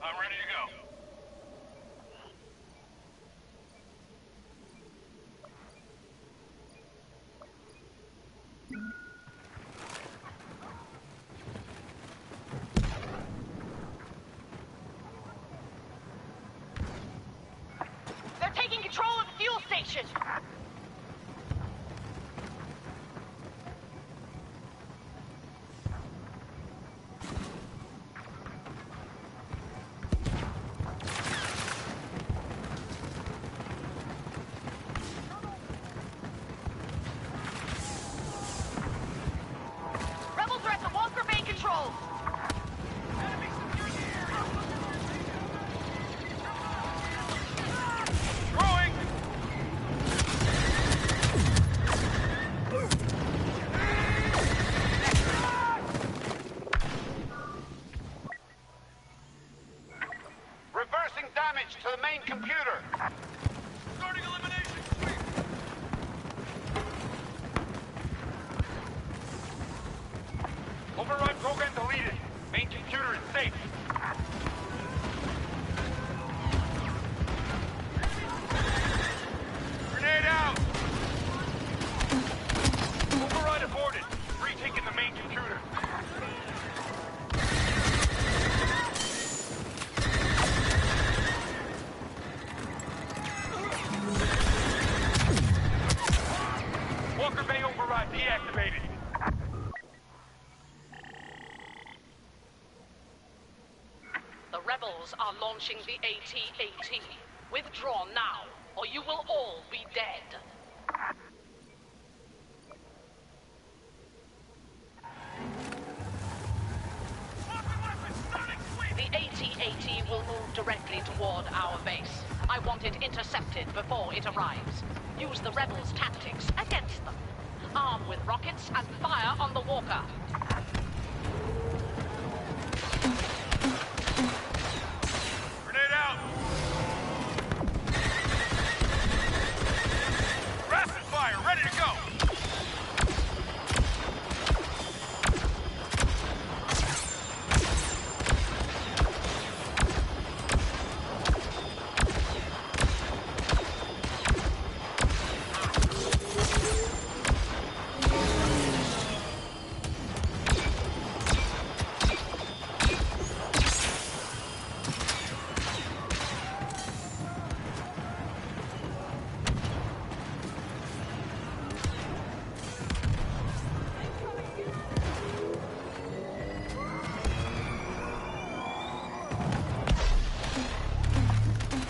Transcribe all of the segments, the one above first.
I'm ready to go. They're taking control of the fuel station! Rebels are at the Walker Bay controls! Throwing! Reversing damage to the main computer. Starting elimination. Override program deleted. Main computer is safe. Grenade out! Override aborted. Retaking the main computer. Walker Bay override deactivated. The rebels are launching the AT-AT. Withdraw now, or you will all be dead. The AT-AT will move directly toward our base. I want it intercepted before it arrives. Use the rebels' tactics against them. Arm with rockets and fire on the walker. Grenade out! Rapid fire, ready to go!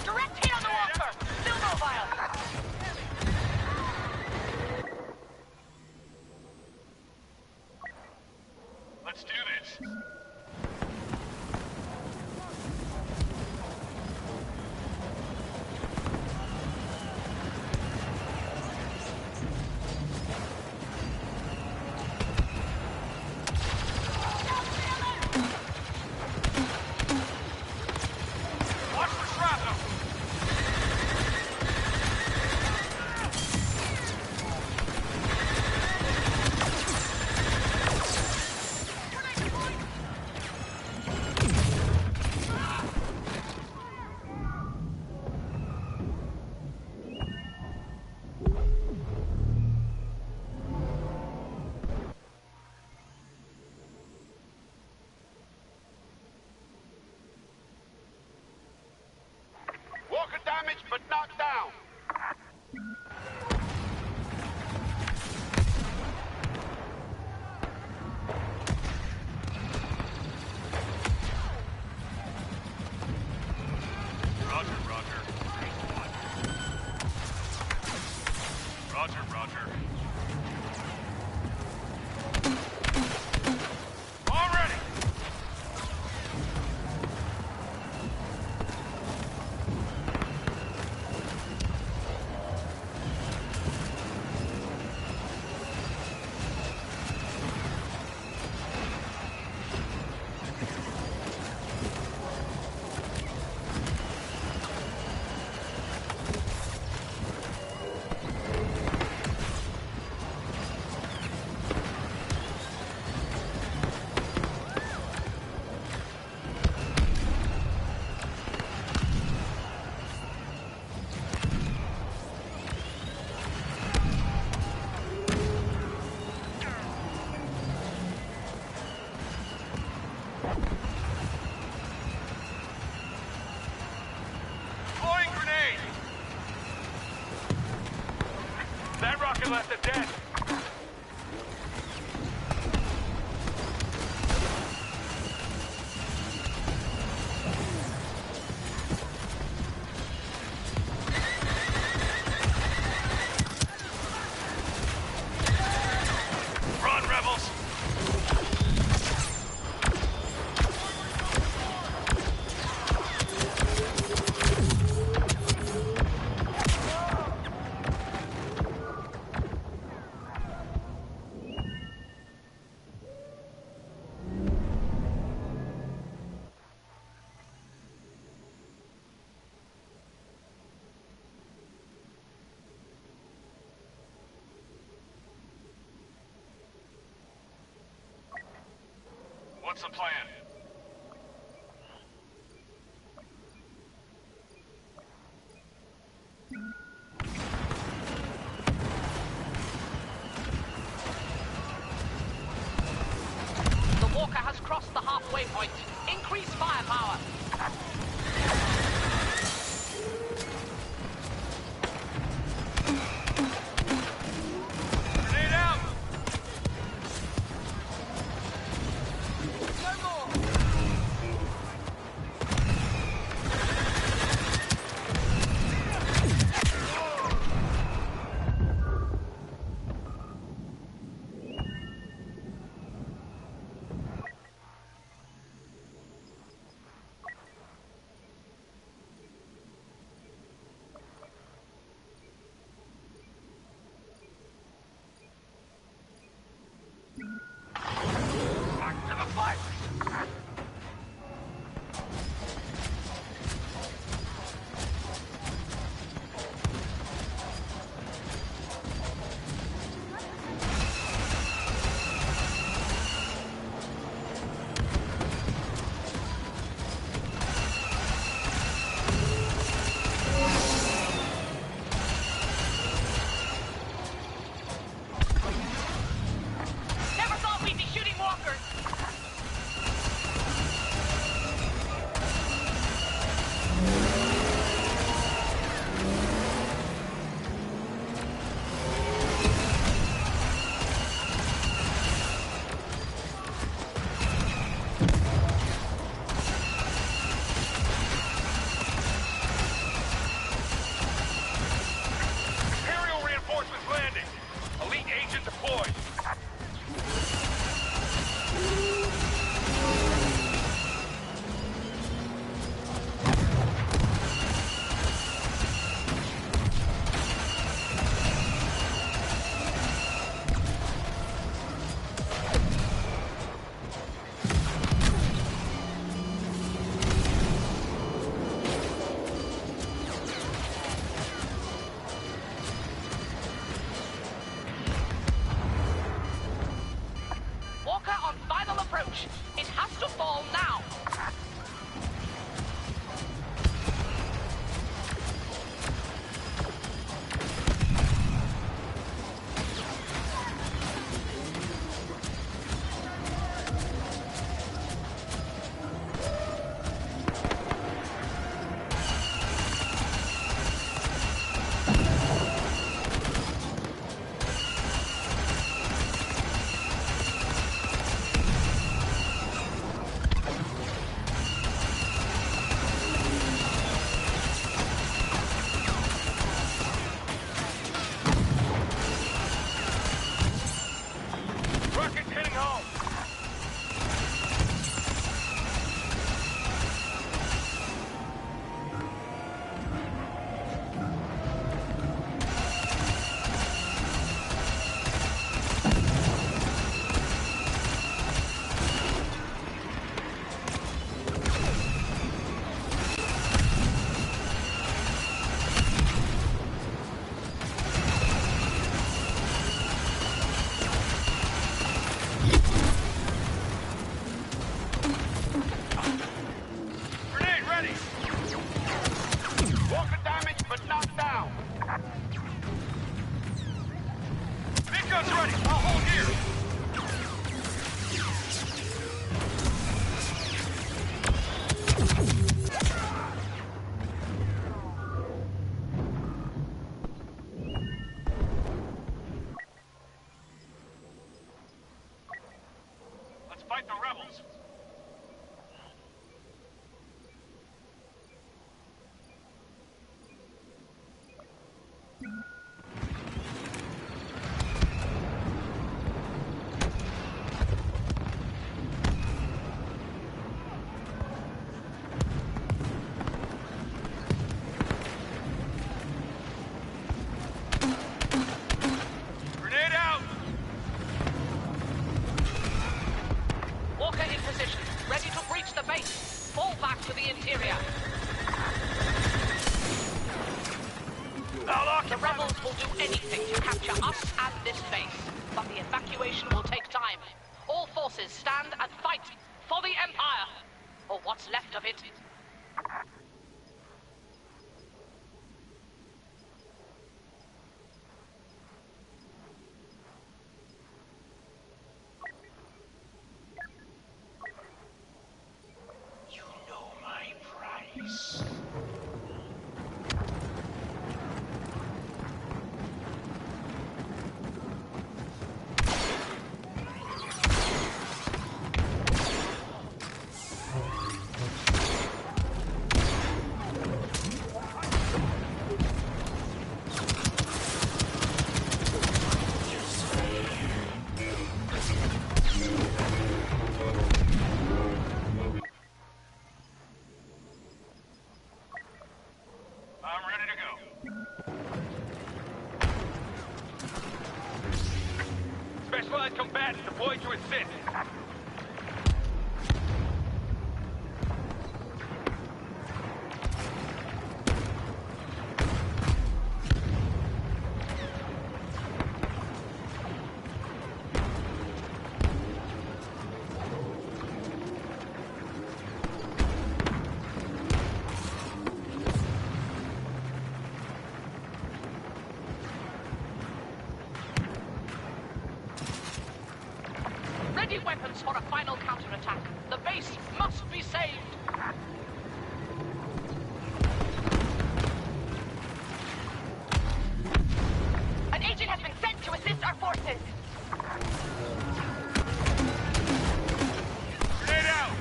Direct hit on the walker! Still mobile! Let's do this. but not down. Roger, Roger. Roger, Roger. All ready! Deploying grenade! That rocket left a dead. Run, rebels! What's the plan? The Walker has crossed the halfway point. Increase firepower. Grenade out! Back to the fight! Never thought we'd be shooting walkers. Imperial reinforcements landing. Elite agent deployed. Walker on final approach. It has to fall now. fight the rebels. Grenade out! Walker in position, ready to breach the base. Fall back to the interior. The rebels will do anything to capture us and this base, but the evacuation will take time. All forces stand and fight for the Empire, or what's left of it. You know my price. I'm ready to go. Specialized combatants deployed to assist. Ready weapons for a final counterattack. The base must be saved. An agent has been sent to assist our forces. Grenade out!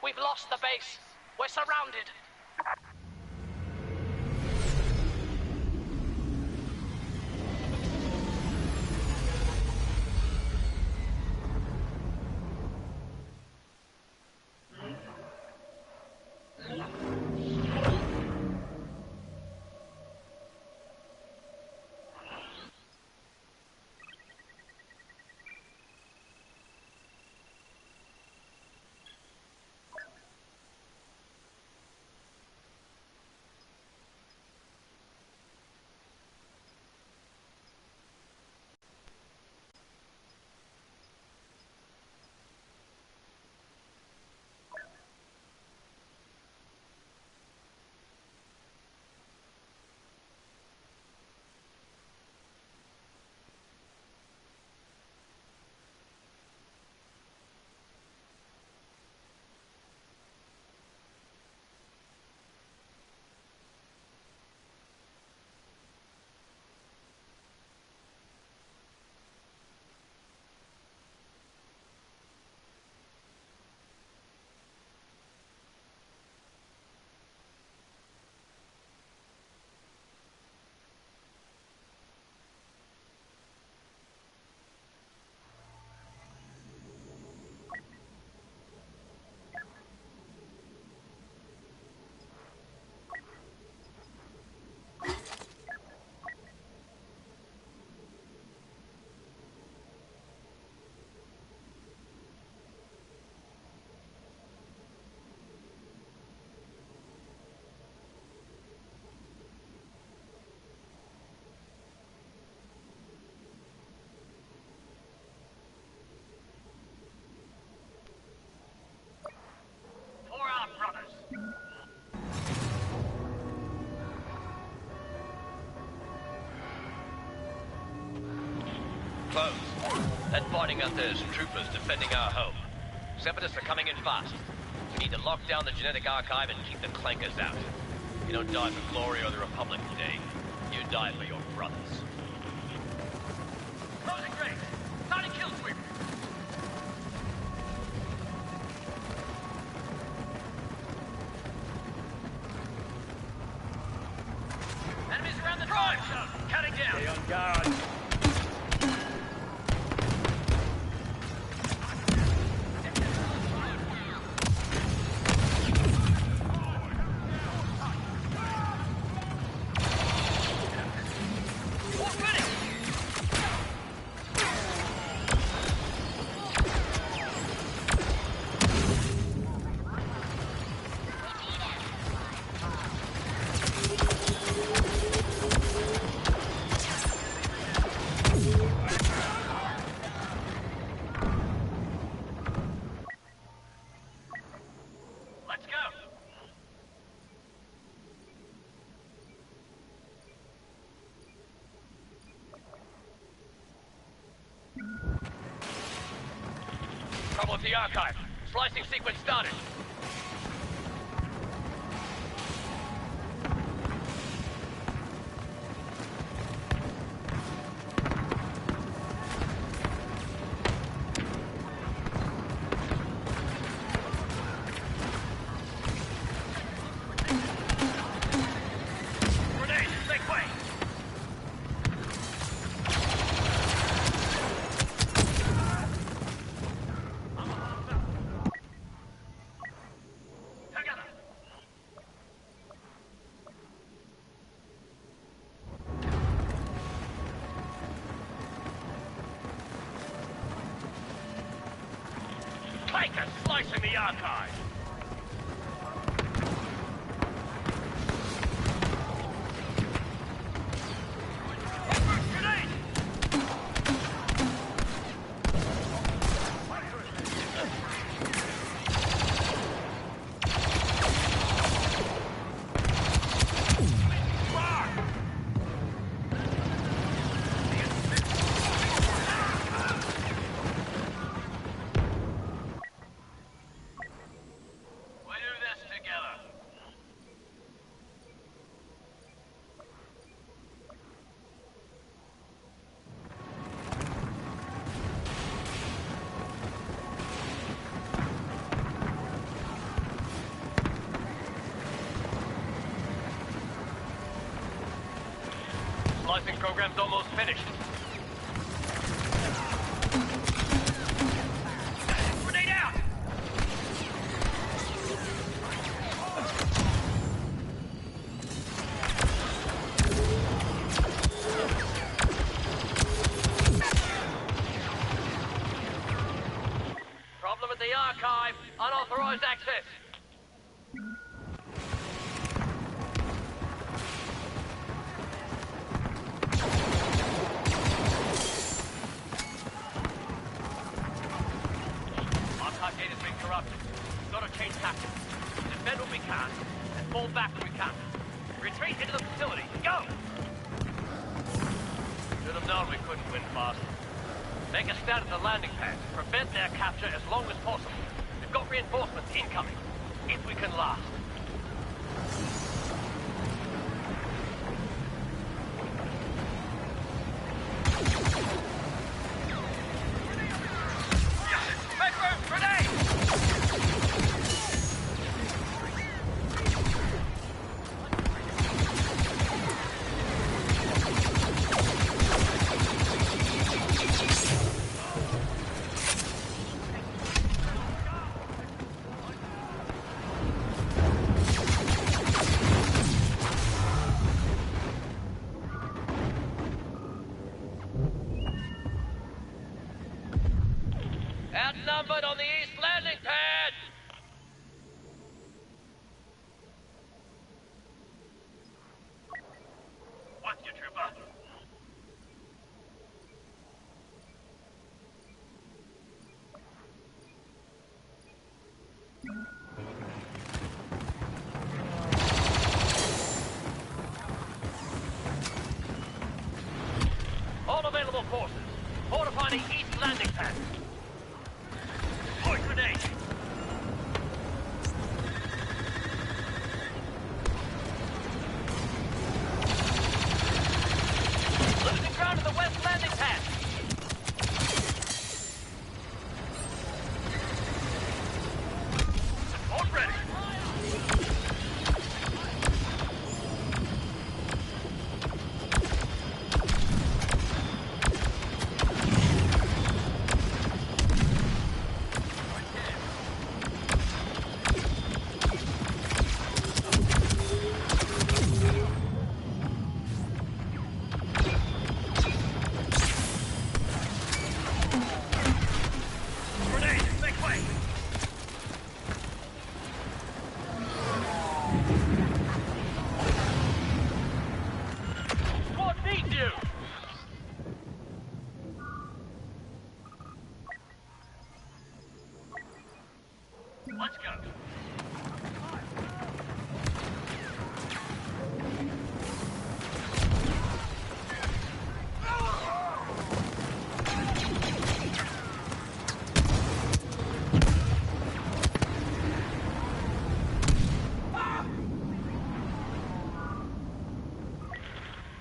We've lost the base. We're surrounded. Close. That fighting out there is troopers defending our home. Separatists are coming in fast. Need to lock down the genetic archive and keep the clankers out. You don't die for glory or the Republic today. You die for your brothers. Closing range. Starting kill sweep. Enemies around the drive zone. Cutting down. Stay on guard. Trouble with the archive. Slicing sequence started. Grenade, make way! Clankers slicing the archive. Grenade! We do this together. Slicing program's almost finished. Grenade out! Problem at the archive. Unauthorized access. Archive gate has been corrupted. We've got to change tactics. Defend what we can, and fall back when we can. Retreat into the facility. Go! Should have known we couldn't win fast. Make a stand at the landing pad. Prevent their capture as long as possible. We've got reinforcements incoming. If we can last. Make room! Grenade!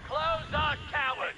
Close our cowards!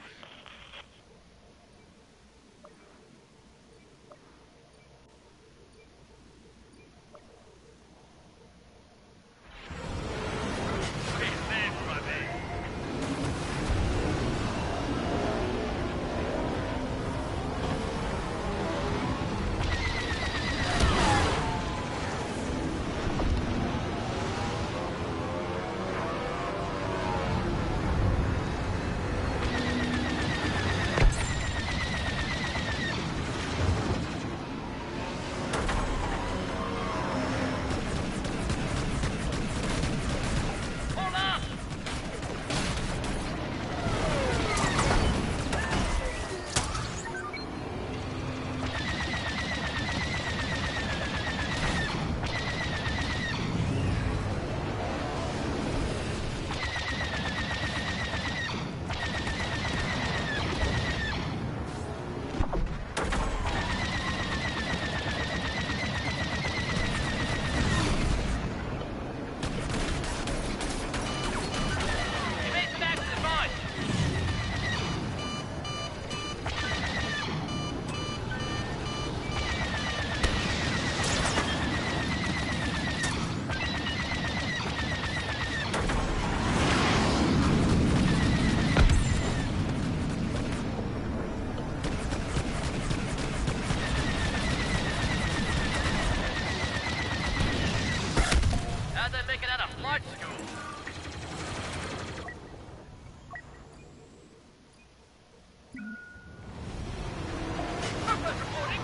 How'd they make it out of flight school? Purpose reporting!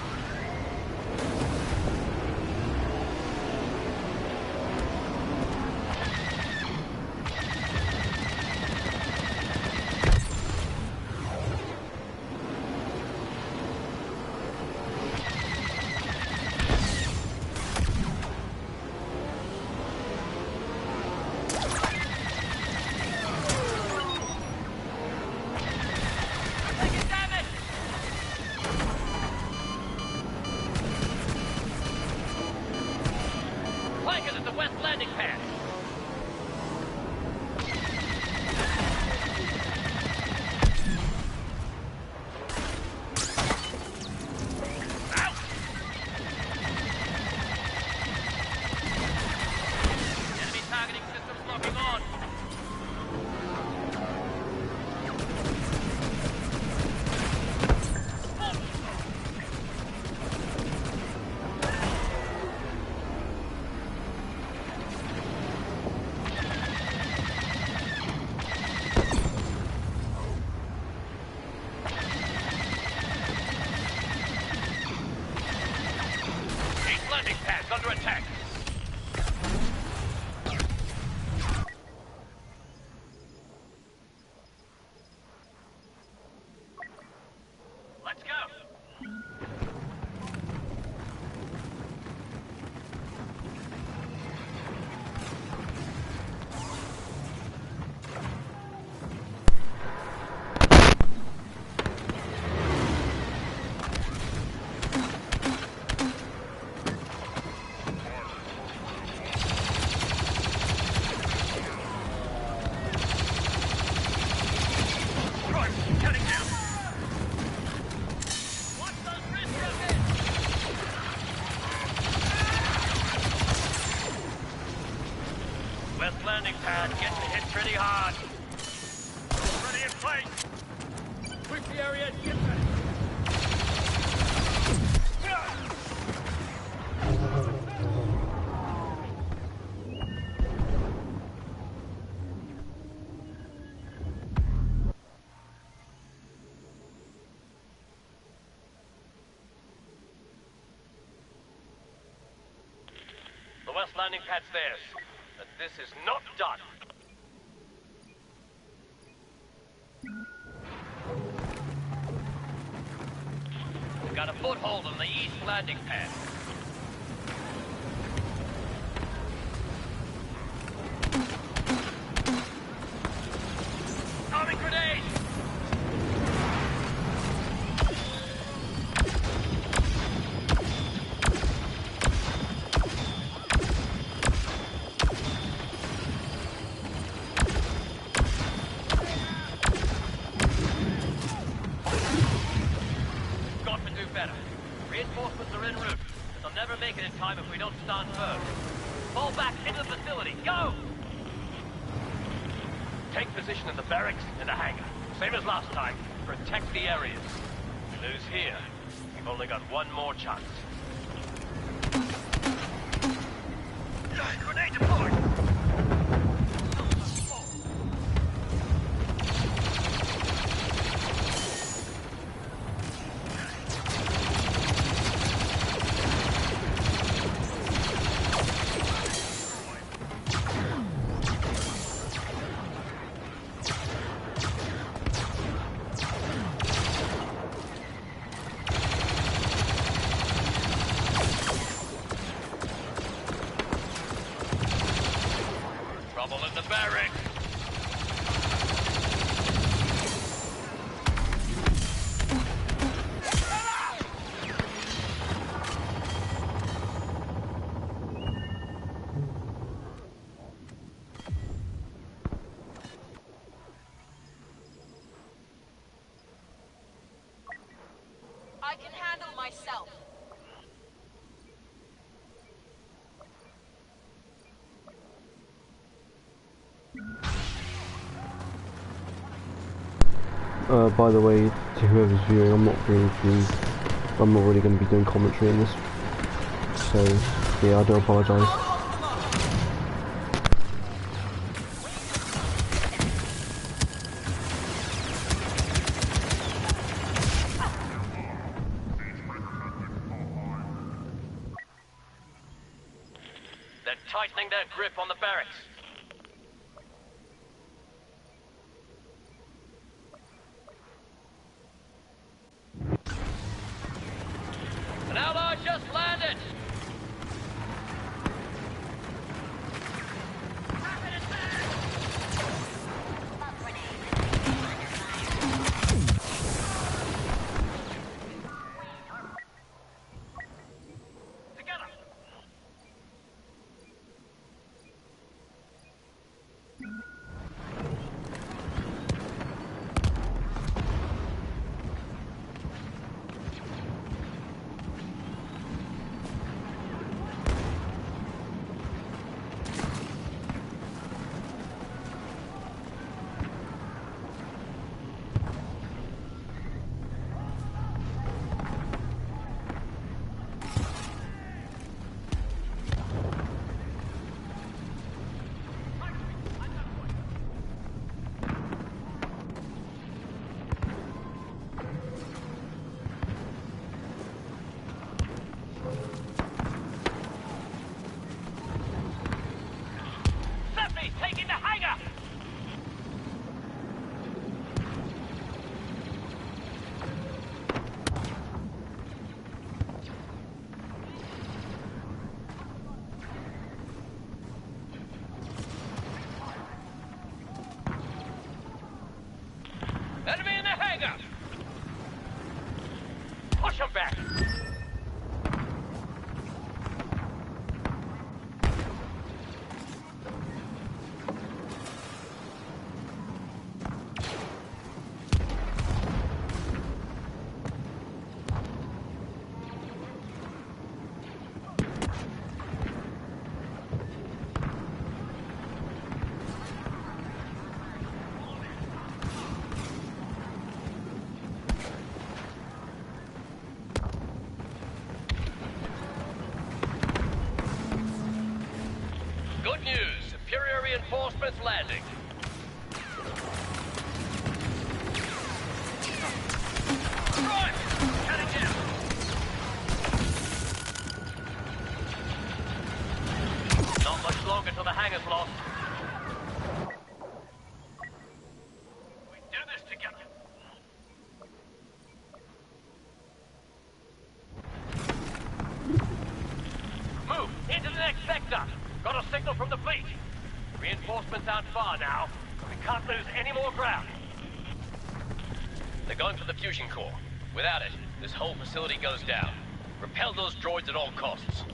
Taking damage! Flankers at the west landing pad. Out! Enemy targeting systems locking on. East landing pads under attack. Let's go. Right, cutting down. Watch those wrist rockets! West landing pad getting hit pretty hard. Ready in place. Push the area and get ready. The west landing pad's theirs, but this is not done. We've got a foothold on the east landing pad. stand firm. Fall back into the facility. Go! Take position in the barracks and the hangar. Same as last time. Protect the areas. If we lose here, we've only got one more chance. Grenade deployed! Trouble in the barracks! I can handle myself. By the way, to whoever's viewing, I'm not really going to be doing commentary in this, so yeah, I do apologise. They're tightening their grip on the barracks. An ally just landed! Together! Taking the hangar! Enemy in the hangar! Push them back! Good news. Superior reinforcements landing. Run! Cut it down. Not much longer till the hangar's lost. We do this together. Move into the next sector. Got a signal from the fleet. Reinforcements aren't far now, but we can't lose any more ground. They're going for the fusion core. Without it, this whole facility goes down. Repel those droids at all costs.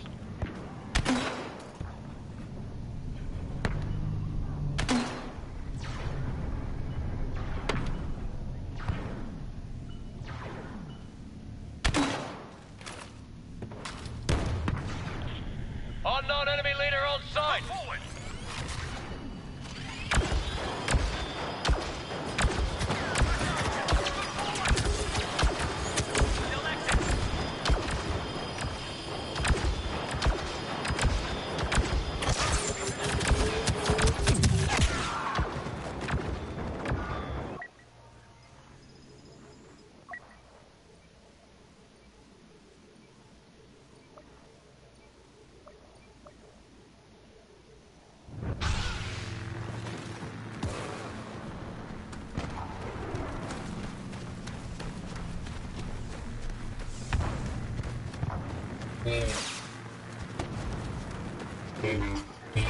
Around,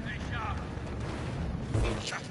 stay sharp. Shut.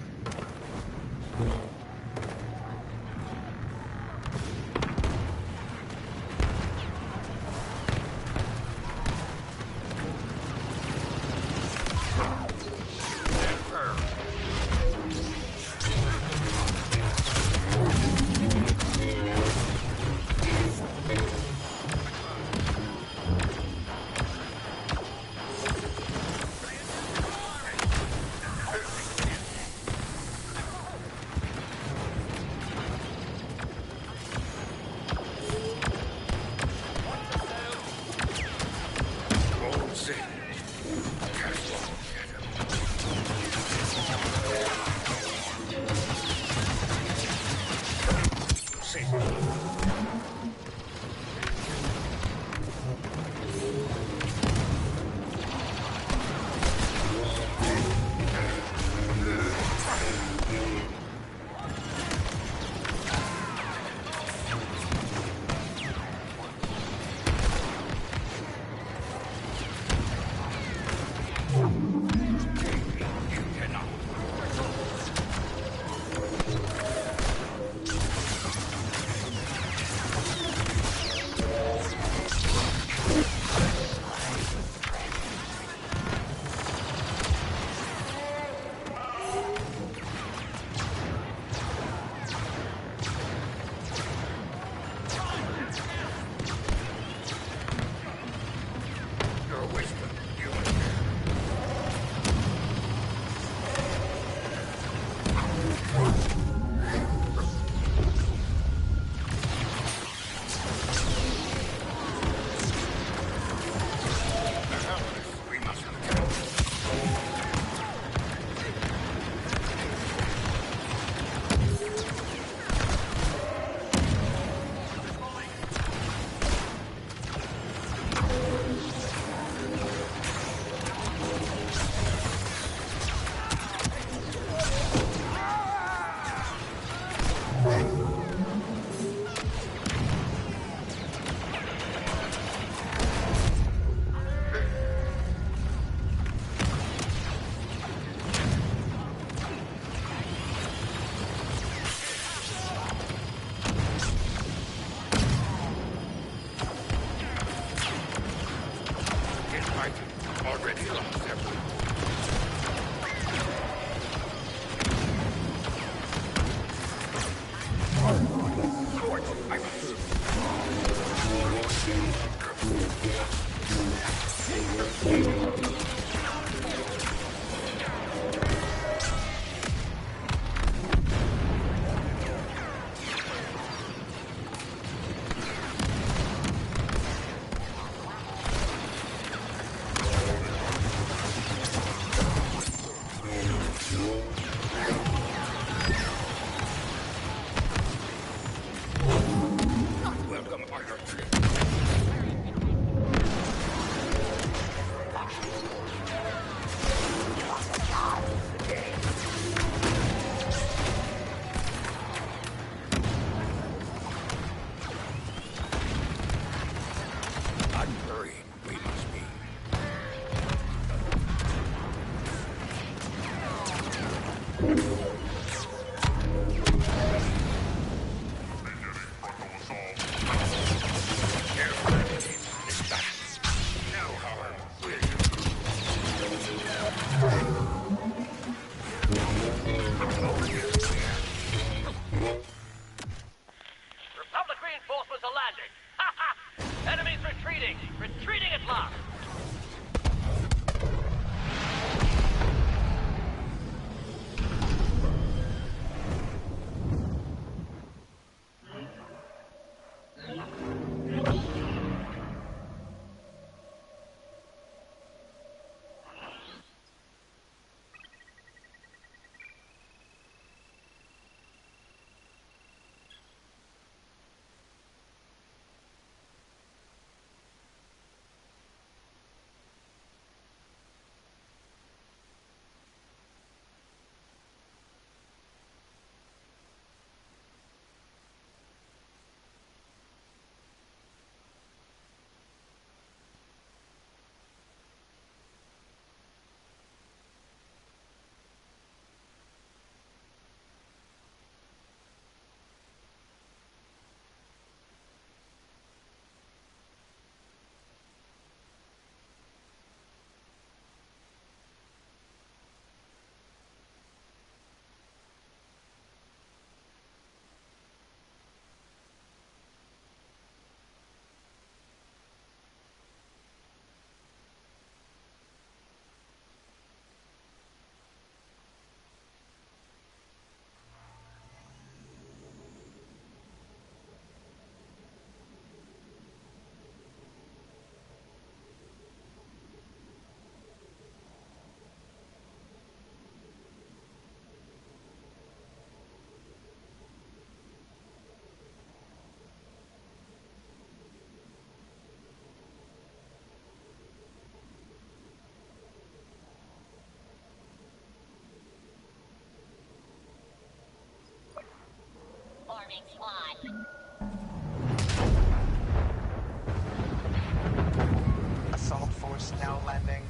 Assault force now landing.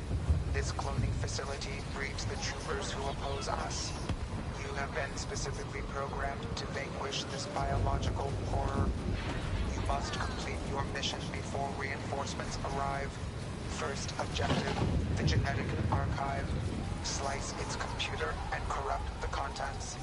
This cloning facility breeds the troopers who oppose us. You have been specifically programmed to vanquish this biological horror. You must complete your mission before reinforcements arrive. First objective, the genetic archive. Slice its computer and corrupt the contents.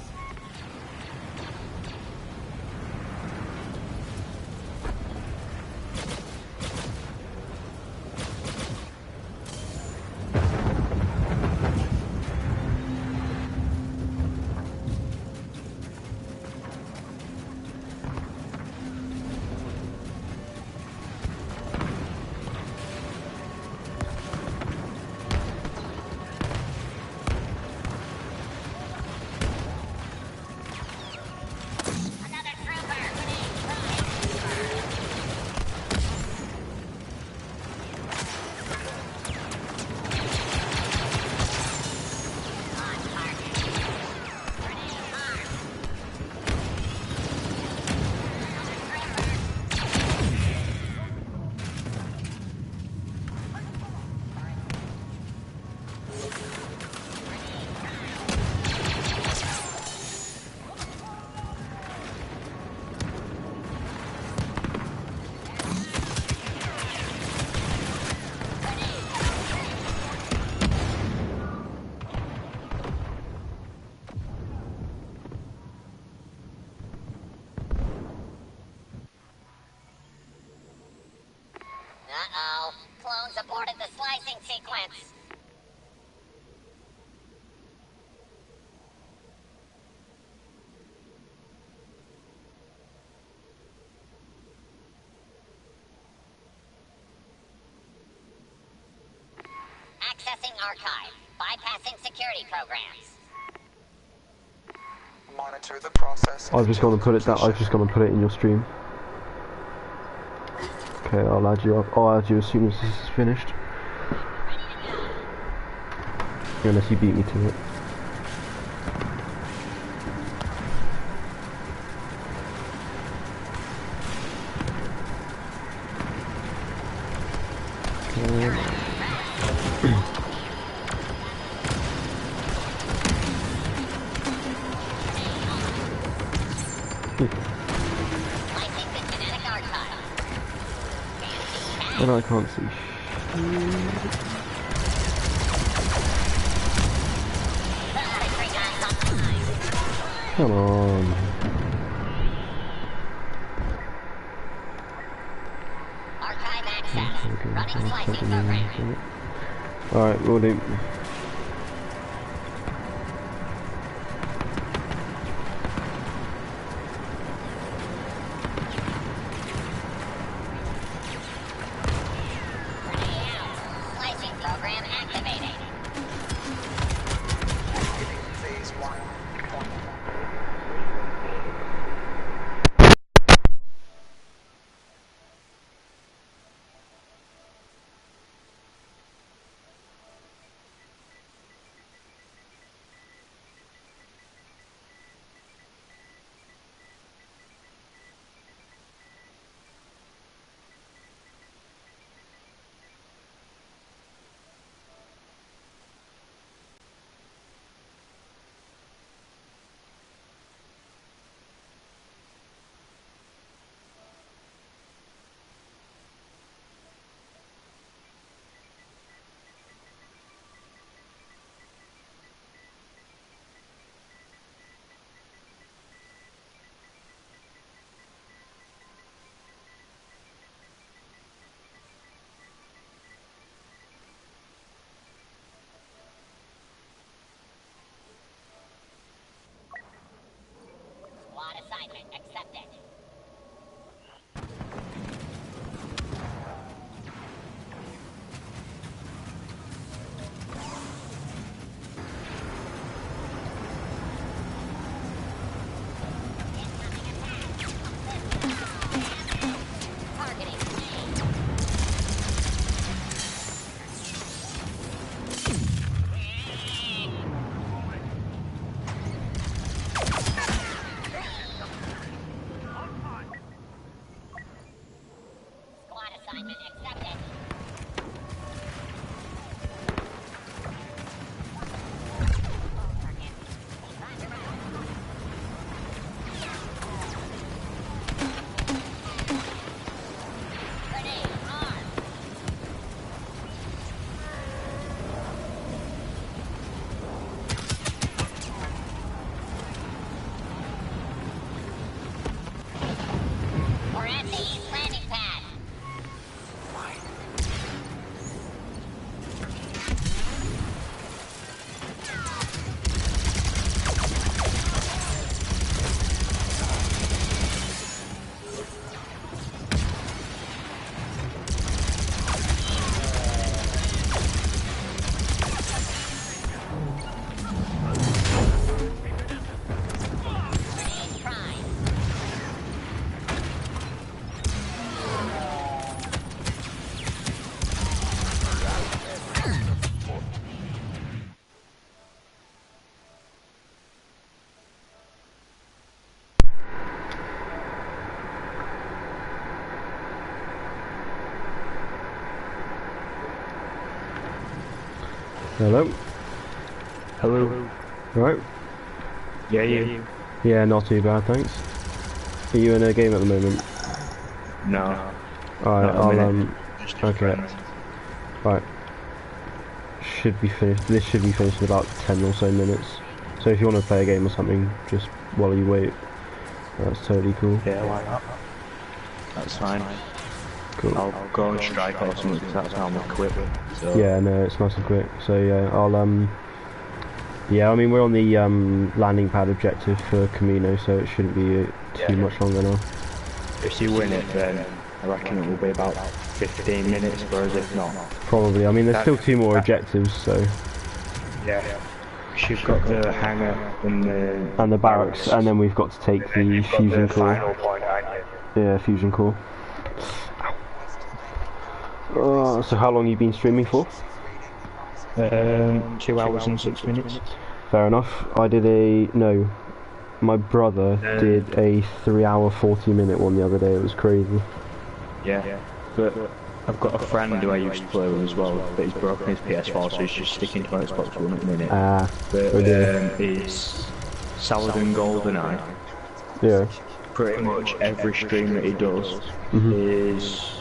Uh-oh. Clones aborted the slicing sequence. Accessing archive. Bypassing security programs. Monitor the process. I've just gone and put it down. I've just gone and put it in your stream. Okay, I'll add you up. I'll add you as soon as this is finished. Unless you beat me to it. And I can't see. Come on. Archive access. Running slicing program. Alright, we'll do. Assignment accepted. Hello? Hello. Right? Yeah, you. Yeah, not too bad, thanks. Are you in a game at the moment? No. Alright, I'll Just okay. friends. Right. Should be finished. This should be finished in about 10 or so minutes. So if you want to play a game or something, just while you wait, that's totally cool. Yeah, why not? That's fine. Cool. I'll go and strike or something because that's how I'm equipped. So. Yeah, no, it's nice and quick. So yeah, I'll yeah, I mean we're on the landing pad objective for Camino, so it shouldn't be too much longer now. If you win it, then I reckon it will be about 15 minutes, whereas if not... Probably. I mean, there's still 2 more objectives, so... Yeah. You've got the hangar and the barracks, and then we've got to take the fusion core. Final point, aren't you? Yeah, fusion core. So how long have you been streaming for? 2 hours and 6 minutes. Fair enough. No, my brother did a 3-hour 40-minute one the other day. It was crazy. Yeah. But I've got a friend who I used to play with as well, but he's broken his PS4, so he's just sticking to Xbox One at the minute. But it's Saladin GoldenEye. Yeah. Pretty much every stream that he does is...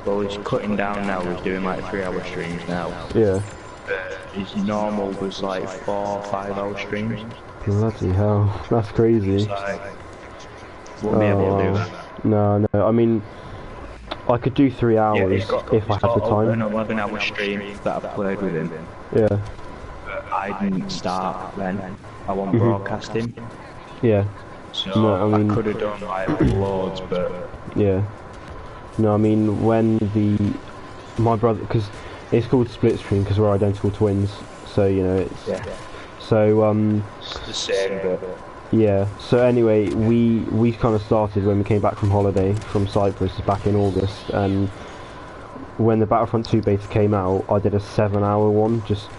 Well, he's cutting down now, he's doing like 3-hour streams now. Yeah. His normal was like 4 or 5-hour streams. Bloody hell, that's crazy. Won't be able to do that. No, I mean, I could do 3 hours if I had the time. An 11-hour stream that I've played with him. Yeah. But I didn't start then. I wasn't broadcasting. Yeah. So no, I mean, I could have done like loads, but... Yeah. No, I mean, when my brother, because it's called split screen because we're identical twins, so you know it's. Yeah. So It's the same, but. Yeah. So anyway, we kind of started when we came back from holiday from Cyprus back in August, and when the Battlefront 2 beta came out, I did a 7-hour one just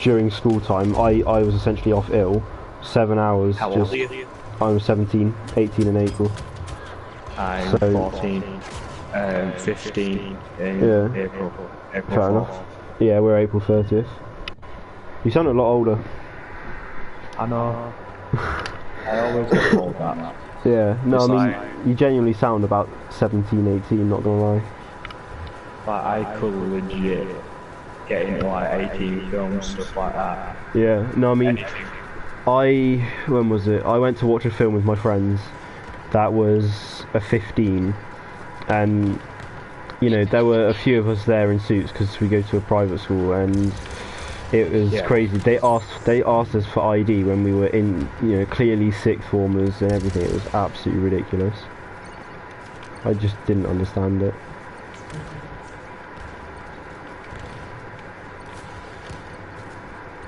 during school time. I was essentially off ill, 7 hours. How old are you? I'm 17, 18 in April. I'm 14. 15 in April. Fair enough. Yeah, we're April 30th. You sound a lot older. I know. I always get told that. Yeah, no, It's I mean, like, you genuinely sound about 17, 18, not gonna lie. Like, I could legit get into like 18 films, stuff like that. Yeah, no, I mean, Anything. when was it? I went to watch a film with my friends that was a 15. And you know there were a few of us there in suits because we go to a private school, and it was crazy. They asked us for ID when we were in, you know, clearly sixth formers and everything. It was absolutely ridiculous. I just didn't understand it.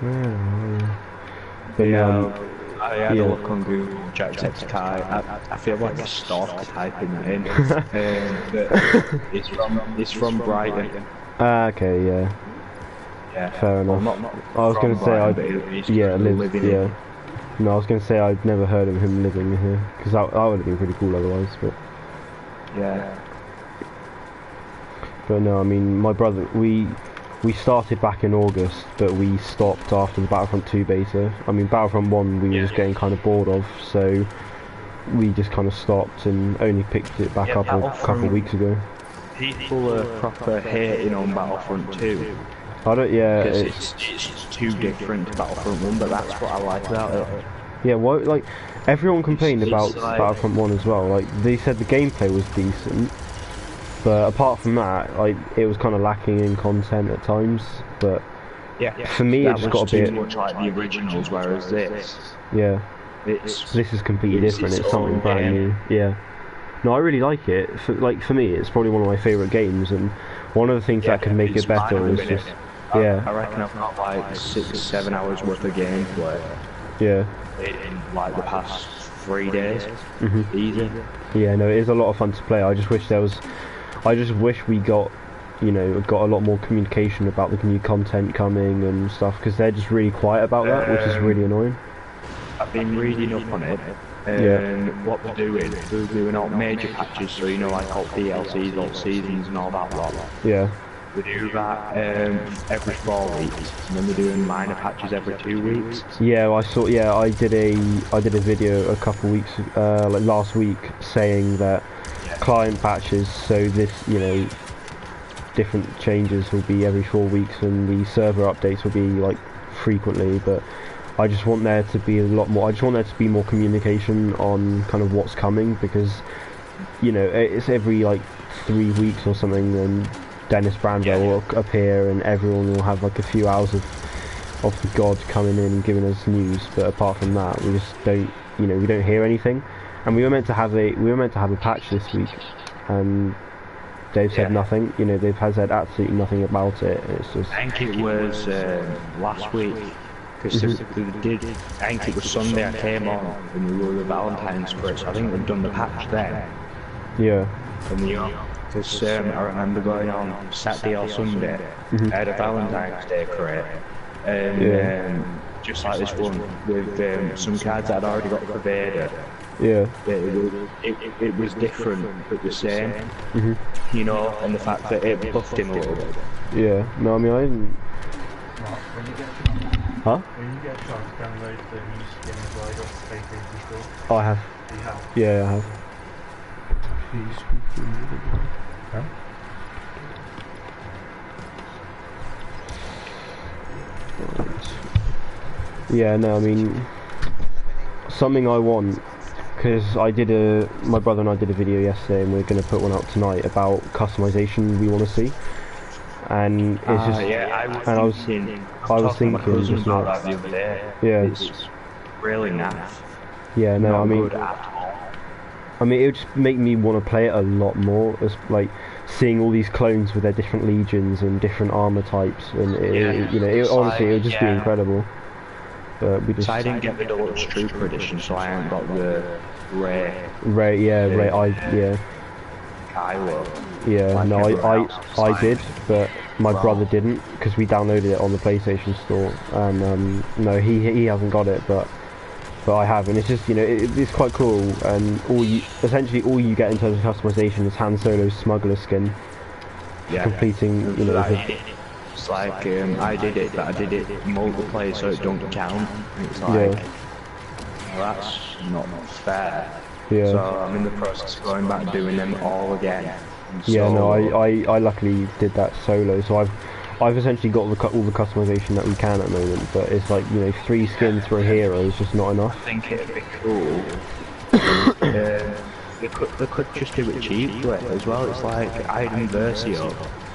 Where are you? But yeah, I had a look on Google, Jacksepticeye. I feel like a stalker typing that in. But it's from Brighton. Okay, yeah. Yeah. Fair enough. Well, not I was going to say living yeah. No, I was going to say I'd never heard of him living here because that would have been pretty cool otherwise. But yeah. But no, I mean, my brother, we started back in August, but we stopped after the Battlefront 2 beta. I mean, Battlefront 1 we were just getting kind of bored of, so we just kind of stopped and only picked it back up a couple of weeks ago. People are proper hating on Battlefront 2. I don't, yeah. It's too different to Battlefront 1, but that's what I like about it. Yeah, well, like, everyone complained about like, Battlefront 1 as well. Like, they said the gameplay was decent, but apart from that, like, it was kind of lacking in content at times. But yeah, for me, it's got a bit too much like the originals, whereas this, this is completely different. It's something brand new. Yeah. No, I really like it. For me, it's probably one of my favourite games, and one of the things that could make it better is just. I reckon I've got like 6-7 hours worth of gameplay. Yeah. In like the past 3 days. Easy. Yeah, no, it is a lot of fun to play. I just wish we got, you know, got a lot more communication about the new content coming and stuff, because they're just really quiet about that, which is really annoying. I've been reading up on it. What they're doing all major patches, so you know, like all DLCs, all seasons and all that lot. Yeah. We do that every 4 weeks, and then we're doing minor patches every 2 weeks. Yeah, I saw. Yeah, I did a video a couple weeks, like last week, saying that client patches. So this, you know, different changes will be every 4 weeks, and the server updates will be like frequently. But I just want there to be a lot more. I just want there to be more communication on kind of what's coming, because you know it's every like 3 weeks or something, and Dennis Brandwell will appear, and everyone will have like a few hours of the god coming in and giving us news. But apart from that, we just don't, you know, we don't hear anything. And we were meant to have a patch this week, and they've said nothing. You know, they've said absolutely nothing about it. It's just. I think it was last week. Because they did. I think it was Sunday. I came on and we were with Valentine's Chris. I think they'd done the patch then. Yeah. And because I remember going on Saturday or Sunday, I had a Valentine's Day crate, and just like this one with some cards that I'd already got for Vader. Yeah. It was different but the same. You know, and the fact that it buffed him a little bit. Yeah. No, I mean I didn't. Huh? When you get a chance, download the new skin guide off the PlayStation Store. Oh, I have. You have? Yeah, I have. Huh? Yeah, no, I mean, something I want, because my brother and I did a video yesterday, and we're going to put one out tonight about customization we want to see. And it's just, I was thinking just now. That the other day. Yeah. It's really naff. Yeah, no, Not good at all. I mean, it would just make me want to play it a lot more, as like seeing all these clones with their different legions and different armor types, and you know, honestly, it would just be incredible. But we just. So I didn't get the Deluxe Trooper edition, so I haven't got the Ray. Kylo. Yeah, like no, I did, but my Wow. brother didn't, because we downloaded it on the PlayStation Store, and no, he hasn't got it, but I have, and it's just, you know, it's quite cool, and essentially all you get in terms of customization is Han Solo's smuggler skin, completing, you know. It's like I did it, but I did it multiplayer, so it don't count. It's like, well, that's not fair. Yeah. So I'm in the process of going back and doing them all again. Yeah, no, I luckily did that solo, so I've essentially got all the customization that we can at the moment, but it's like, you know, 3 skins for a hero is just not enough. I think it'd be cool. They could just do it cheaply as well. It's like Iden Versio.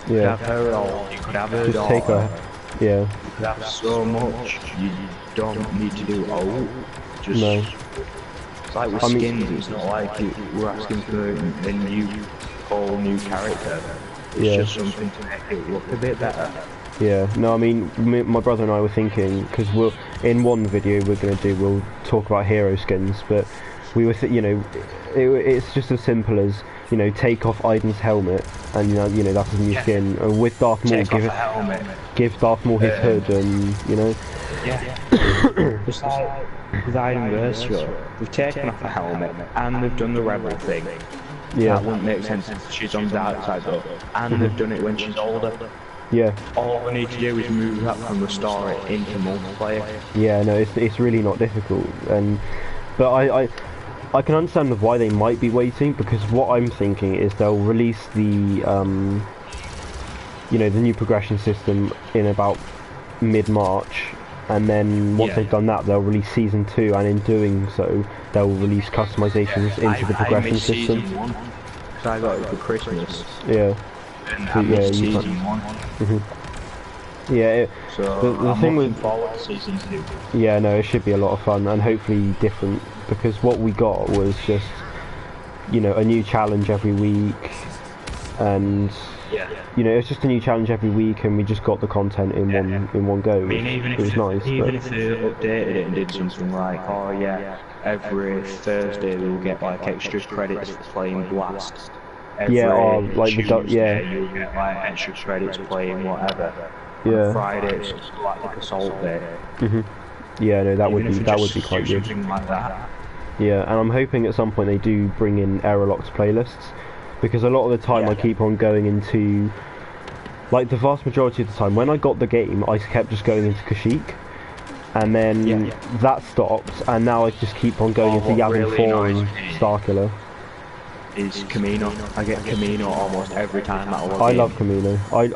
You could have her all, you could have her Just take her. Yeah. You could have so much. You don't need to do all. Just. No. It's like with skins, it's not like we're asking for a whole new character. It's just something to make it look a bit better. Yeah, no, I mean, my brother and I were thinking, because in one video we'll talk about hero skins, but we were, you know, it's just as simple as, you know, take off Iden's helmet, and you know that's his new skin, and with Darth Maul, give Darth Maul his hood, and you know. Just like with Iden Versio, we've taken off a helmet, and they've done the rebel thing. Yeah. That wouldn't make sense if she's on the dark side though, and they've done it when she's older. Yeah. All we need to do is move that and restore it into multiplayer. Yeah, no, it's really not difficult, but I can understand why they might be waiting, because what I'm thinking is they'll release the you know, the new progression system in about mid-March, and then once they've done that, they'll release Season 2, and in doing so, they'll release customizations into the progression system. Season 1, because I got it for Christmas. Yeah. Season 1. Yeah, so the thing with forward to Season 2. Yeah, no, it should be a lot of fun, and hopefully different, because what we got was just, you know, a new challenge every week, and you know, it's just a new challenge every week, and we just got the content in one go. I mean, even if they updated it and did something like, oh yeah, every Thursday we'll get like extra credits for playing Blast. Every or like Tuesday you'll get like extra credits playing whatever. On Friday it's like Assault Day. Yeah, no, that would be quite good. Something like that. Yeah, and I'm hoping at some point they do bring in error locked playlists, because a lot of the time I keep on going into like the vast majority of the time, when I got the game, I kept just going into Kashyyyk, and then that stopped, and now I just keep on going into Yavin really 4 and Starkiller. Is Camino. I get Camino almost every time that I love Camino. I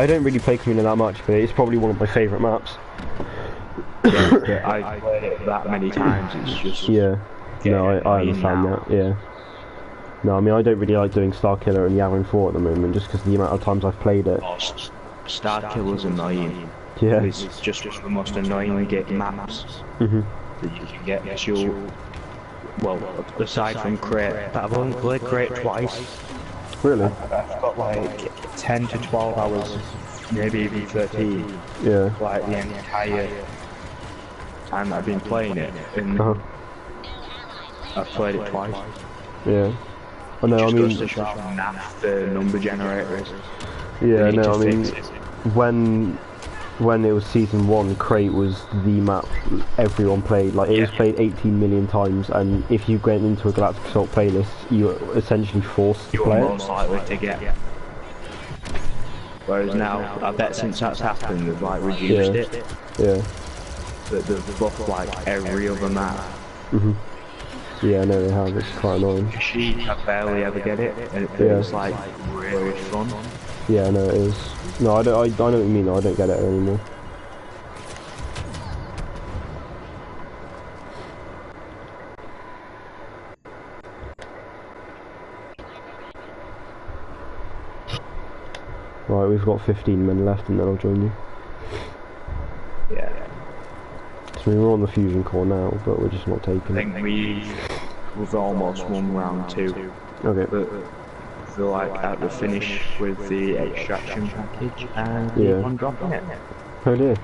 don't really play Camino that much, but it's probably one of my favourite maps. Yeah, I've played it that many times, it's just... Yeah, no, I understand that, yeah. No, I mean, I don't really like doing Starkiller and Yavin 4 at the moment, just because the amount of times I've played it. Oh, Starkiller's annoying. Yeah. It's just one of the most annoying maps that you can get, because you'll... Well, aside from Crate, but I've only played Crate twice. Really? I've got like 10 to 12 hours, maybe even 13. Yeah. Like the entire time that I've been playing it, and I've played it twice. Yeah. I know, I mean... Just goes to show how naff the number generator is. Yeah, no, I mean, when it was Season 1, Crate was the map everyone played. Like, it was played 18 million times, and if you went into a Galactic Assault playlist, you were essentially forced to play it. You're most likely to get. Whereas now, I bet since that's happened, they've like reduced it. Yeah. But they've buffed like every other map. Yeah, I know they have, it's quite annoying. I barely ever get it, and it's like really fun. Yeah, I know it is. No, I know what you mean though, I don't get it anymore. Right, we've got 15 men left and then I'll join you. Yeah. So we're on the fusion core now, but we're just not taking I think we've almost won round 2. Okay. But I feel like at the finish with the extraction package and keep on dropping it. Oh dear.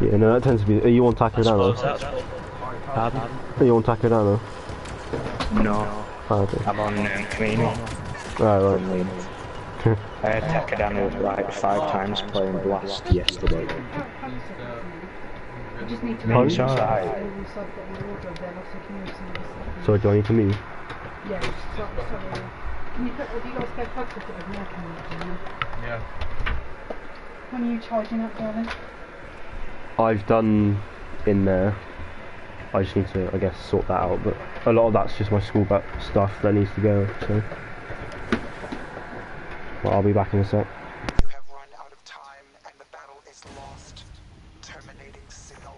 Yeah, no, that tends to be... Are you on Takodano? Pardon? Are you on Takodano? No. Oh, okay. I'm on Camino. Right. I had Takodano like 5 times playing Blast yesterday. It's alright. Sorry, do I need to move? Yeah, sorry. Can you have you guys go plug for a bit of milk in there? Yeah. When are you charging up, darling? I've done in there. I just need to, I guess, sort that out, but a lot of that's just my school stuff that needs to go, so... Well, I'll be back in a sec. You have run out of time and the battle is lost. Terminating signal.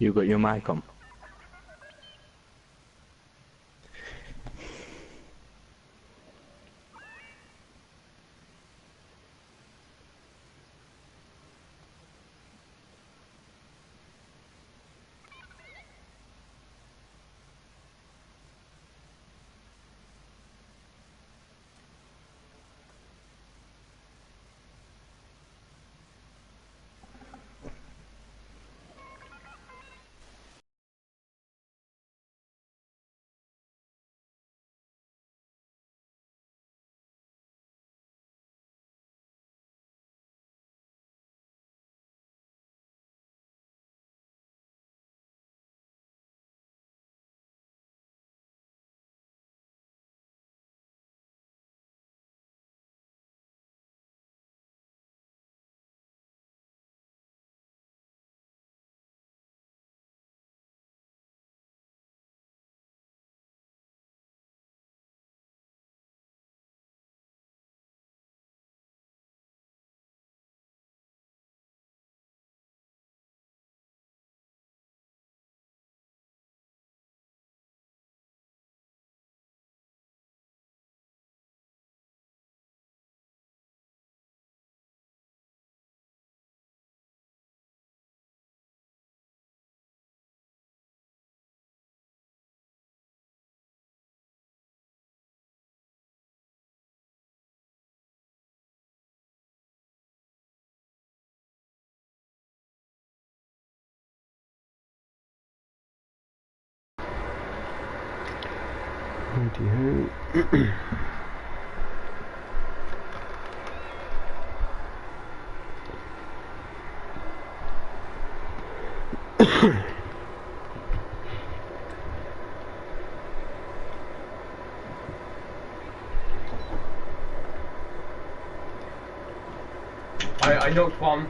You got your mic on? I knocked one.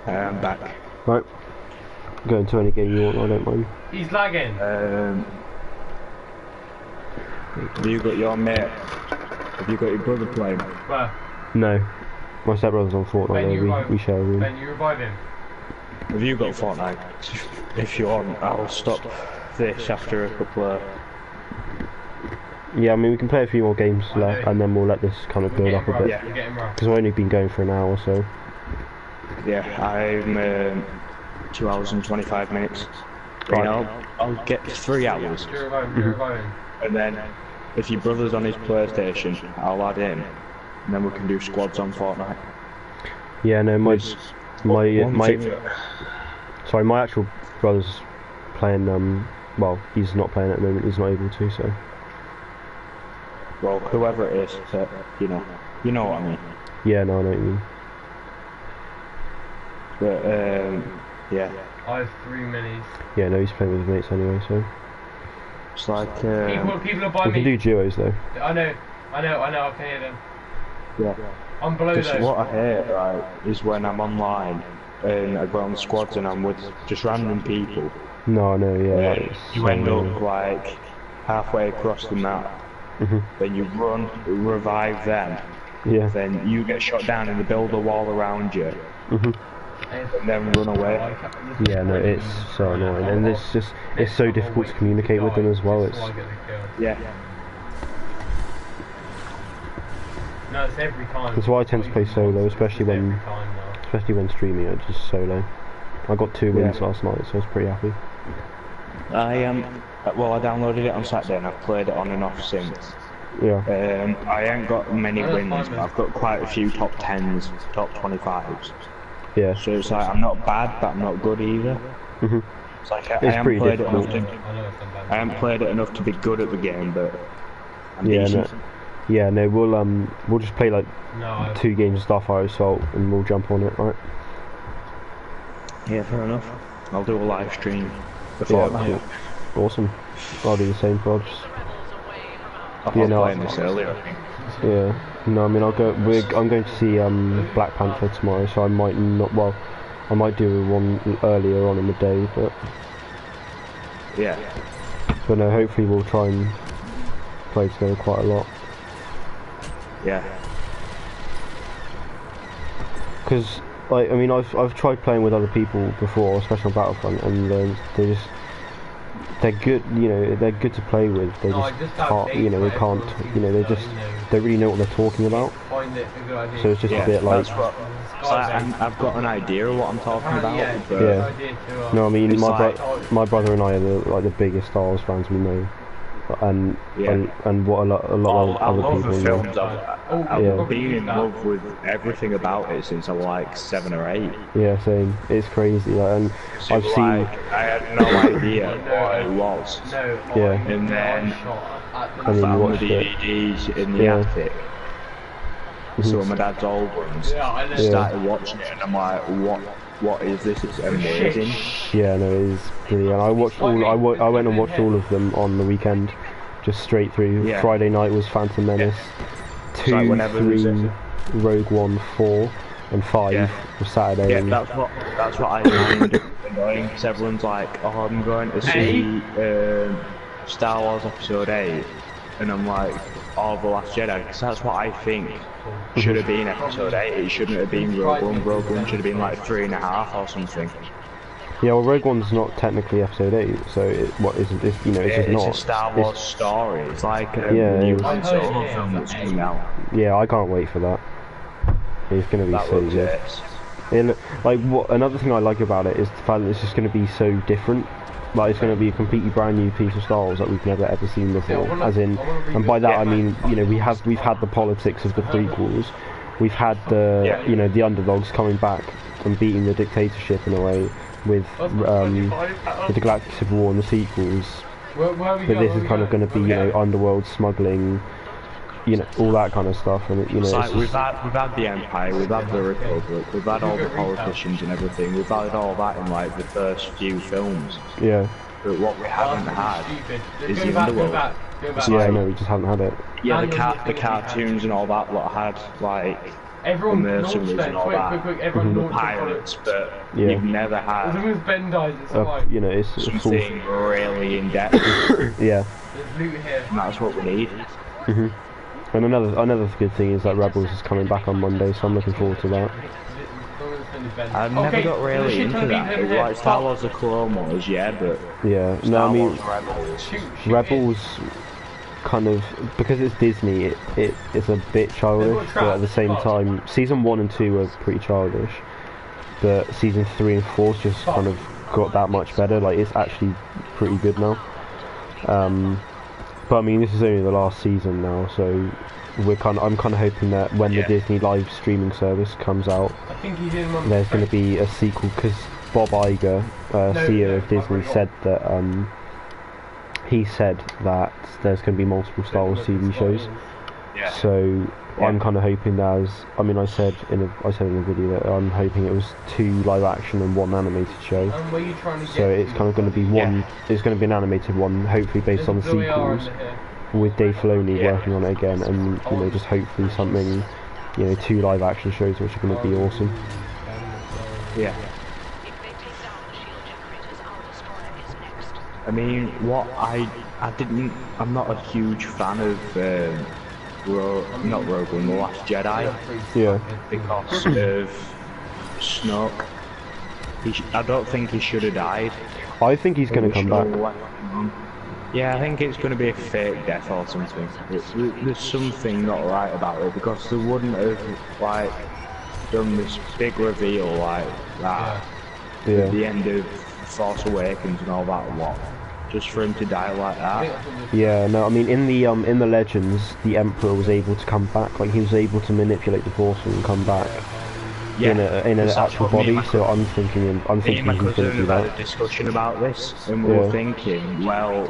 I'm back. Right. Go into any game you want, I don't mind. He's lagging. Have you got your mate? Have you got your brother playing? Where? No. My stepbrother's on Fortnite, we share a room. Ben, you revive him. Have you got Fortnite? If you want, I'll stop this after a couple of... Yeah, I mean we can play a few more games left and then we'll let this kind of build up a bit. Yeah. Because I've only been going for an hour or so. Yeah, I'm 2 hours and 25 minutes. Right. I'll get 3 hours. And then if your brother's on his PlayStation, I'll add in. And then we can do squads on Fortnite. Yeah, no, my actual brother's playing, well, he's not playing at the moment, he's not able to, so. Well, whoever it is, you know what I mean. Yeah, no, I know what you mean. But, yeah. I have 3 minis. Yeah, no, he's playing with his mates anyway, so. It's like, people are by me. We can do duos though. I know, I can hear them. Yeah. I'm below those. What I hate, right, is when I'm online and I go on squads and I'm with just random people. No, no, yeah. You end up like halfway across the map. Then you run, revive them. Yeah. Then you get shot down and they build a wall around you. And then run away. Yeah, no, it's so annoying, and it's so difficult to communicate with them as well. It's yeah. No, it's every time. That's why I tend to play solo, especially when streaming. I just solo. I got 2 wins last night, so I was pretty happy. Well, I downloaded it on Saturday and I've played it on and off since. Yeah. I ain't got many wins, but I've got quite a few top 10s, top 25s. Yeah. So it's like I'm not bad, but I'm not good either. It's like I haven't played it enough to be good at the game, but I'm decent. No, we'll just play like 2 games of Starfire Assault and we'll jump on it, right? Yeah, fair enough. I'll do a live stream before that. Cool. Awesome. I'll do the same, Proj. I was playing this earlier. Yeah. No, I mean I'm going to see Black Panther tomorrow, so I might not. Well, I might do one earlier on in the day, but yeah. But no, hopefully we'll try and play together quite a lot. Yeah. because like I mean I've tried playing with other people before, especially on Battlefront, and they're good, you know, they're good to play with. They just can't, you know, they can't, you know, they just don't really know what they're talking about. So it's just a bit like. I've got an idea of what I'm talking about. Yeah. No, I mean my brother and I are the biggest Star Wars fans we know, and what a lot of other people know. I've been in love with everything about it since I was like 7 or 8. Yeah, same. It's crazy. Like, and I've seen. I had no idea what it was. Yeah. And then I found the DVDs in the attic. So my dad's old ones. Started watching it, and I'm like, what is this? It's amazing. Yeah, no, it is brilliant. I watched all. I went and watched all of them on the weekend, just straight through. Yeah. Friday night was Phantom Menace. 2, 3, Rogue One, 4, and 5 was Saturday. Yeah, that's what I find annoying, because everyone's like, oh, I'm going to see Star Wars Episode 8, and I'm like, oh, The Last Jedi, because that's what I think should have been Episode 8. It shouldn't have been Rogue One. Rogue One should have been like 3.5 or something. Yeah, well, Rogue One's not technically Episode 8, so what isn't this? You know, it's just not. It's a Star Wars story. It's like a new Solo film that's coming out. Yeah, I can't wait for that. It's gonna be so good. Like, another thing I like about it is the fact that it's just gonna be so different. Like, it's gonna be a completely brand new piece of Star Wars that we've never ever seen before. As in, and by that I mean, you know, we've had the politics of the prequels. We've had the, you know, the underdogs coming back and beating the dictatorship in a way. With the Galactic Civil War and the sequels, but this is kind of going to be, you know, underworld smuggling, you know, all that kind of stuff, and you know, it's like we've had the Empire, we've had the Republic, we've had all the politicians and everything, we've had all that in like the first few films. Yeah. But what we haven't had is the underworld. Yeah, no, we just haven't had it. Yeah, the cartoons and all that lot had like. Everyone mercenaries and all that, the pirates, but you've never had as long as Ben dies, it's fine. You know, it's something really in depth. Yeah. There's loot here. And that's what we need. And another good thing is that Rebels is coming back on Monday, so I'm looking forward to that. I've never got really into that. Like Star Wars: The Clone Wars, yeah, but no, I mean Rebels kind of, because it's Disney, it's a bit childish, but at the same time, season 1 and 2 are pretty childish, but season 3 and 4's just kind of got that much better. Like, it's actually pretty good now. But I mean, this is only the last season now, so I'm kind of hoping that when the Disney live streaming service comes out, there's going to be a sequel, because Bob Iger, CEO of Disney, said that he said that there's going to be multiple Star Wars TV shows. So I'm kind of hoping that, I said in a video that I'm hoping it was 2 live action and 1 animated show. So it's kind of going to be it's going to be an animated one, hopefully based on the sequels, with Dave Filoni working on it again, and you know, just hopefully something, you know, 2 live action shows which are going to be awesome. Yeah. I mean, I'm not a huge fan of not Rogue One, The Last Jedi. Yeah. Because of Snoke. I don't think he should have died. I think he's going to come back. Yeah, I think it's going to be a fake death or something. There's something not right about it, because they wouldn't have like done this big reveal like that at the end of Force Awakens and all that lot, just for him to die like that. Yeah, no, I mean, in the Legends, the Emperor was able to come back. Like, he was able to manipulate the Force and come back in an actual body. So I'm thinking he's going to do that. A discussion about this, and we were thinking, well,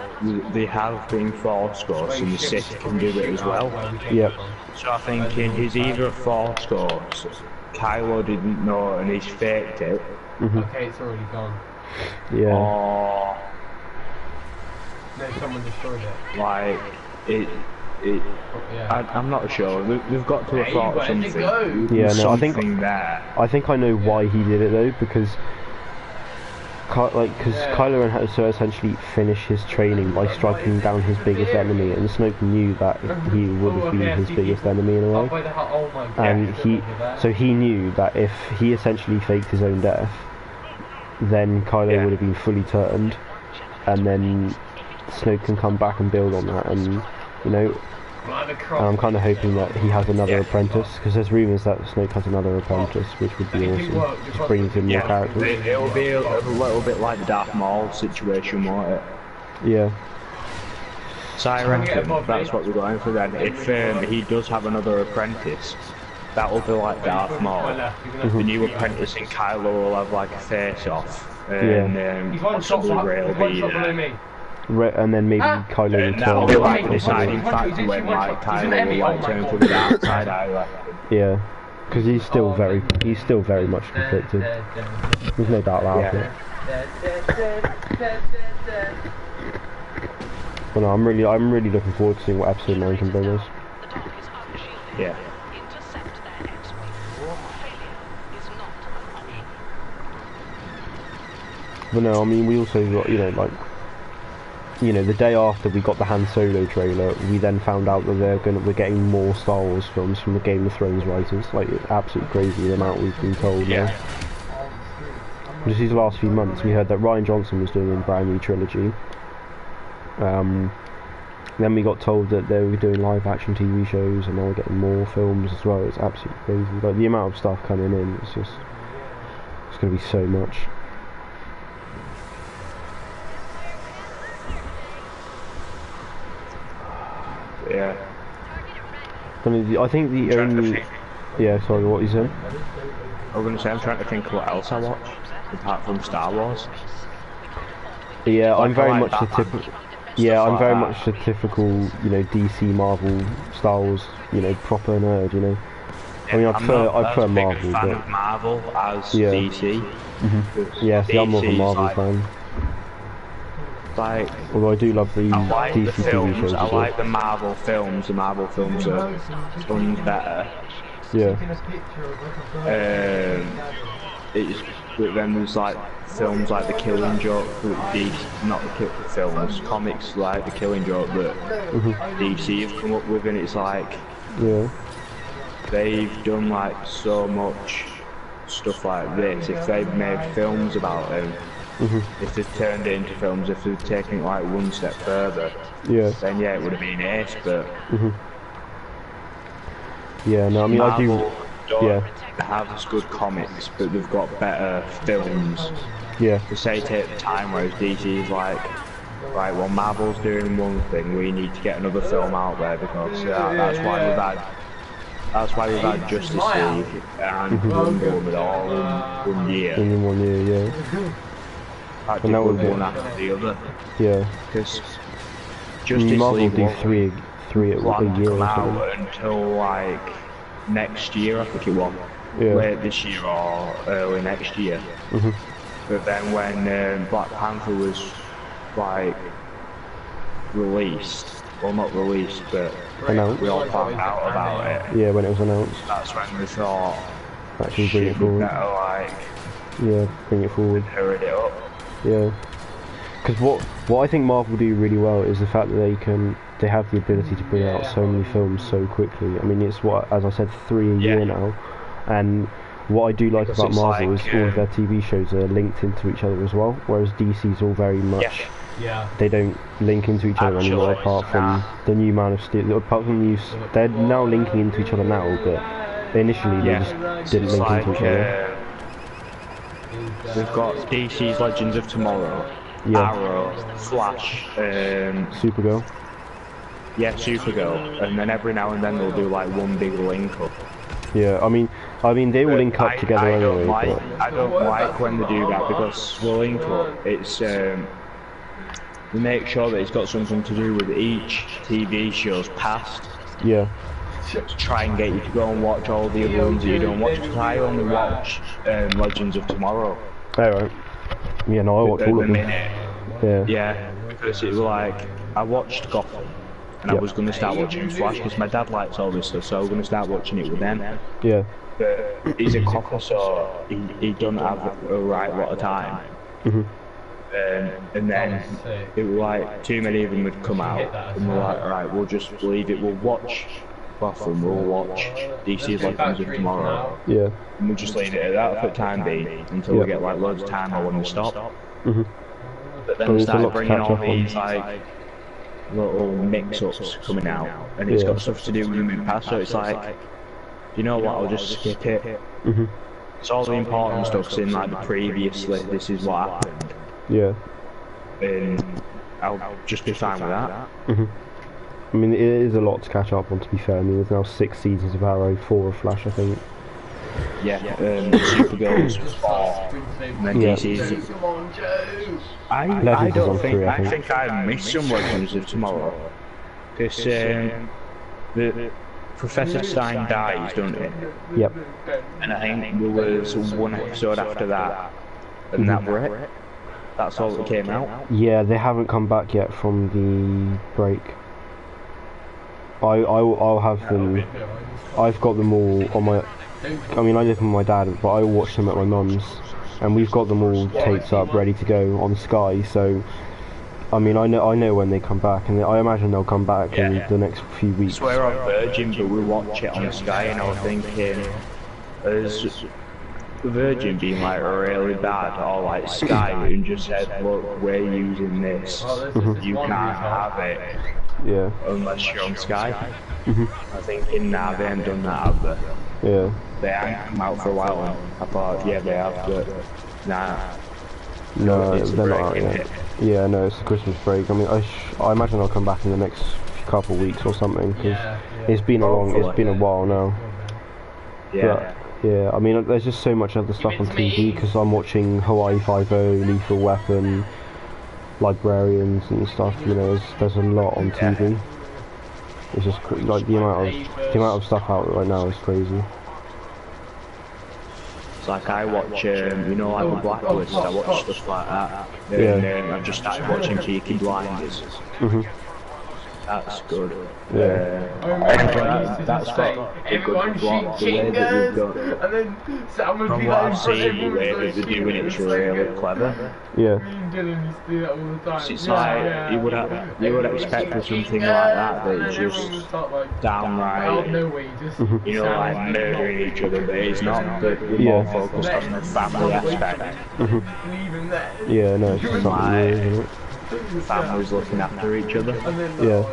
they have been Force Ghosts, and the Sith can do it as well. Yep. So I'm thinking he's either a Force Ghost, Kylo didn't know and he's faked it. Okay, it's already gone. Yeah. Or no, someone destroyed it. Like I'm not sure. We've got to have thought of something. Yeah, no, I think I think I know why he did it though, because because Kylo Ren had to essentially finish his training by striking down his biggest enemy, and Snoke knew that he would have been his biggest enemy in a way. And he knew that if he essentially faked his own death, then Kylo would have been fully turned, and then Snoke can come back and build on that, and and I'm kind of hoping that he has another apprentice, because there's rumours that Snoke has another apprentice, which would be awesome. Just brings in more characters. It'll be a little bit like the Darth Maul situation, won't it? Yeah. So I reckon that's what we're going for then. If he does have another apprentice, that will be like Darth Maul. The new apprentice in Kylo will have like a face-off, and possibly Rey will be there. And then maybe Kylo will turn. That'll be like the deciding factor when like Kylo will like turn from the dark side, I reckon. Yeah, because he's still very much conflicted. There's no doubt about it. Well, no, I'm really looking forward to seeing what Episode 9 can bring us. Yeah. But no, I mean, we also got, the day after we got the Han Solo trailer, we then found out that we're getting more Star Wars films from the Game of Thrones writers. Like, it's absolutely crazy the amount we've been told now. Just these last few months, we heard that Rian Johnson was doing a brand new trilogy. Then we got told that they were doing live action TV shows, and now we're getting more films as well. It's absolutely crazy. Like, the amount of stuff coming in, it's going to be so much. Yeah. I think the only... Yeah, sorry, what you saying? I was going to say, I'm trying to think of what else I watch, apart from Star Wars. Yeah, I'm very much the typical... Yeah, I'm very much the typical, DC, Marvel, Star Wars, proper nerd, I mean, I prefer Marvel, fan of Marvel as DC. Yeah, see, I'm more of a Marvel fan. Although I do love the DC TV shows. I like the Marvel films. The Marvel films are tons better. Yeah. But then there's like films like The Killing Joke, not the films, comics like The Killing Joke that DC have come up with, and it's like they've done like so much stuff like this. If they've made films about them, if they've turned it into films, if they've taken it like one step further, then yeah, it would have been ace. But yeah, no, I mean, Marvel don't have as good comics, but they've got better films. Yeah. To say take the time, whereas DC is like, right, well, Marvel's doing one thing, we need to get another film out there, because that's why we've had Justice League and Wonder Woman all in 1 year. In 1 year, yeah. And that was one after the other. Yeah. Because Justice Marvel League do three a year come or out until like next year, I think it was. Late this year or early next year. But then when Black Panther was like released, well, not released, but announced. We all found out about it. Yeah, when it was announced. That's when we thought, actually bring it forward. Bring it forward. Hurry it up. Yeah. Because what I think Marvel do really well is the fact that they have the ability to bring out so many films so quickly. I mean, it's as I said, 3 a year now, and what I do like about Marvel is all of their TV shows are linked into each other as well, whereas DC's all very much they don't link into each other anymore, apart from the new Man of Steel. Apart from they're now linking into each other now, but initially they just didn't link into each other. We've got DC's Legends of Tomorrow, Arrow, Flash, Supergirl. Yeah, Supergirl, and then every now and then they'll do like one big link up. Yeah, I mean they will link up together anyway. I don't like when they do that, because the link up, it's they make sure that it's got something to do with each TV show's past. Yeah. To try and get you to go and watch all the other ones that you don't watch, because I only watch Legends of Tomorrow. Alright. Yeah, no, I watch all of them. Yeah, because it was like, I watched Gotham, and I was going to start watching Flash, because my dad likes all this stuff, so I was going to start watching it with them. Yeah. But he's a cocker, so he doesn't have a right lot of time. And then it was like too many of them had come out, and we're like, right, we'll just leave it. We'll watch Gotham. We'll watch DC's Legends of Tomorrow. Yeah. And we'll just leave it at that for the time being until we get like loads of time or when we stop. But then we started bringing all these like little mix-ups coming out, and it's got stuff to do with the movie past. So it's like, you know what? I'll just skip it. It's all the important stuff's in like the previously. This is what happened. Yeah. And I'll just be fine with that. I mean, it is a lot to catch up on, to be fair. I mean, there's now 6 seasons of Arrow, 4 of Flash, I think. Yeah, Supergirl's 4, and then DC's. I don't think, I think I missed some Legends of Tomorrow. Because the Professor Stein dies, doesn't it? Yep. And I think there was one episode after that, and that were it. That's all that came out. Yeah, they haven't come back yet from the break. I'll have them. I've got them all on my. I mean, I live with my dad, but I watch them at my mum's, and we've got them all taped up, ready to go on Sky. So, I mean, I know when they come back, and I imagine they'll come back in the next few weeks. I swear on Virgin, but we watch it on Sky, and I was thinking, as Virgin being like really bad, or like Sky, and just said, look, we're using this, you can't have it. Yeah. Unless you're on Sky. I think in now they haven't done that, have they? Yeah. They haven't come out for a while now. I thought, yeah, they have, but nah. No, it's they're a not out break, yet. Yeah, no, it's the Christmas break. I mean, I imagine they'll come back in the next couple of weeks or something, because it's been a while now. Yeah. But, yeah, I mean, there's just so much other stuff on TV, because I'm watching Hawaii Five-0, Lethal Weapon, Librarians and stuff. You know, there's a lot on TV. It's just like the amount of stuff out right now is crazy. It's like I watch, you know, like the Blacklist. I watch stuff like that. And I've just started watching Peaky Blinders. That's good. That's got a good plot. The way that we've got, from what I've seen, the way that they're doing it's really clever. Yeah. It's like you would expect for something like that it's just downright, you know, like murdering each other, but it's not. We're more focused on the family aspect. Yeah, no, it's just something new, isn't it? Families looking after each other. Yeah.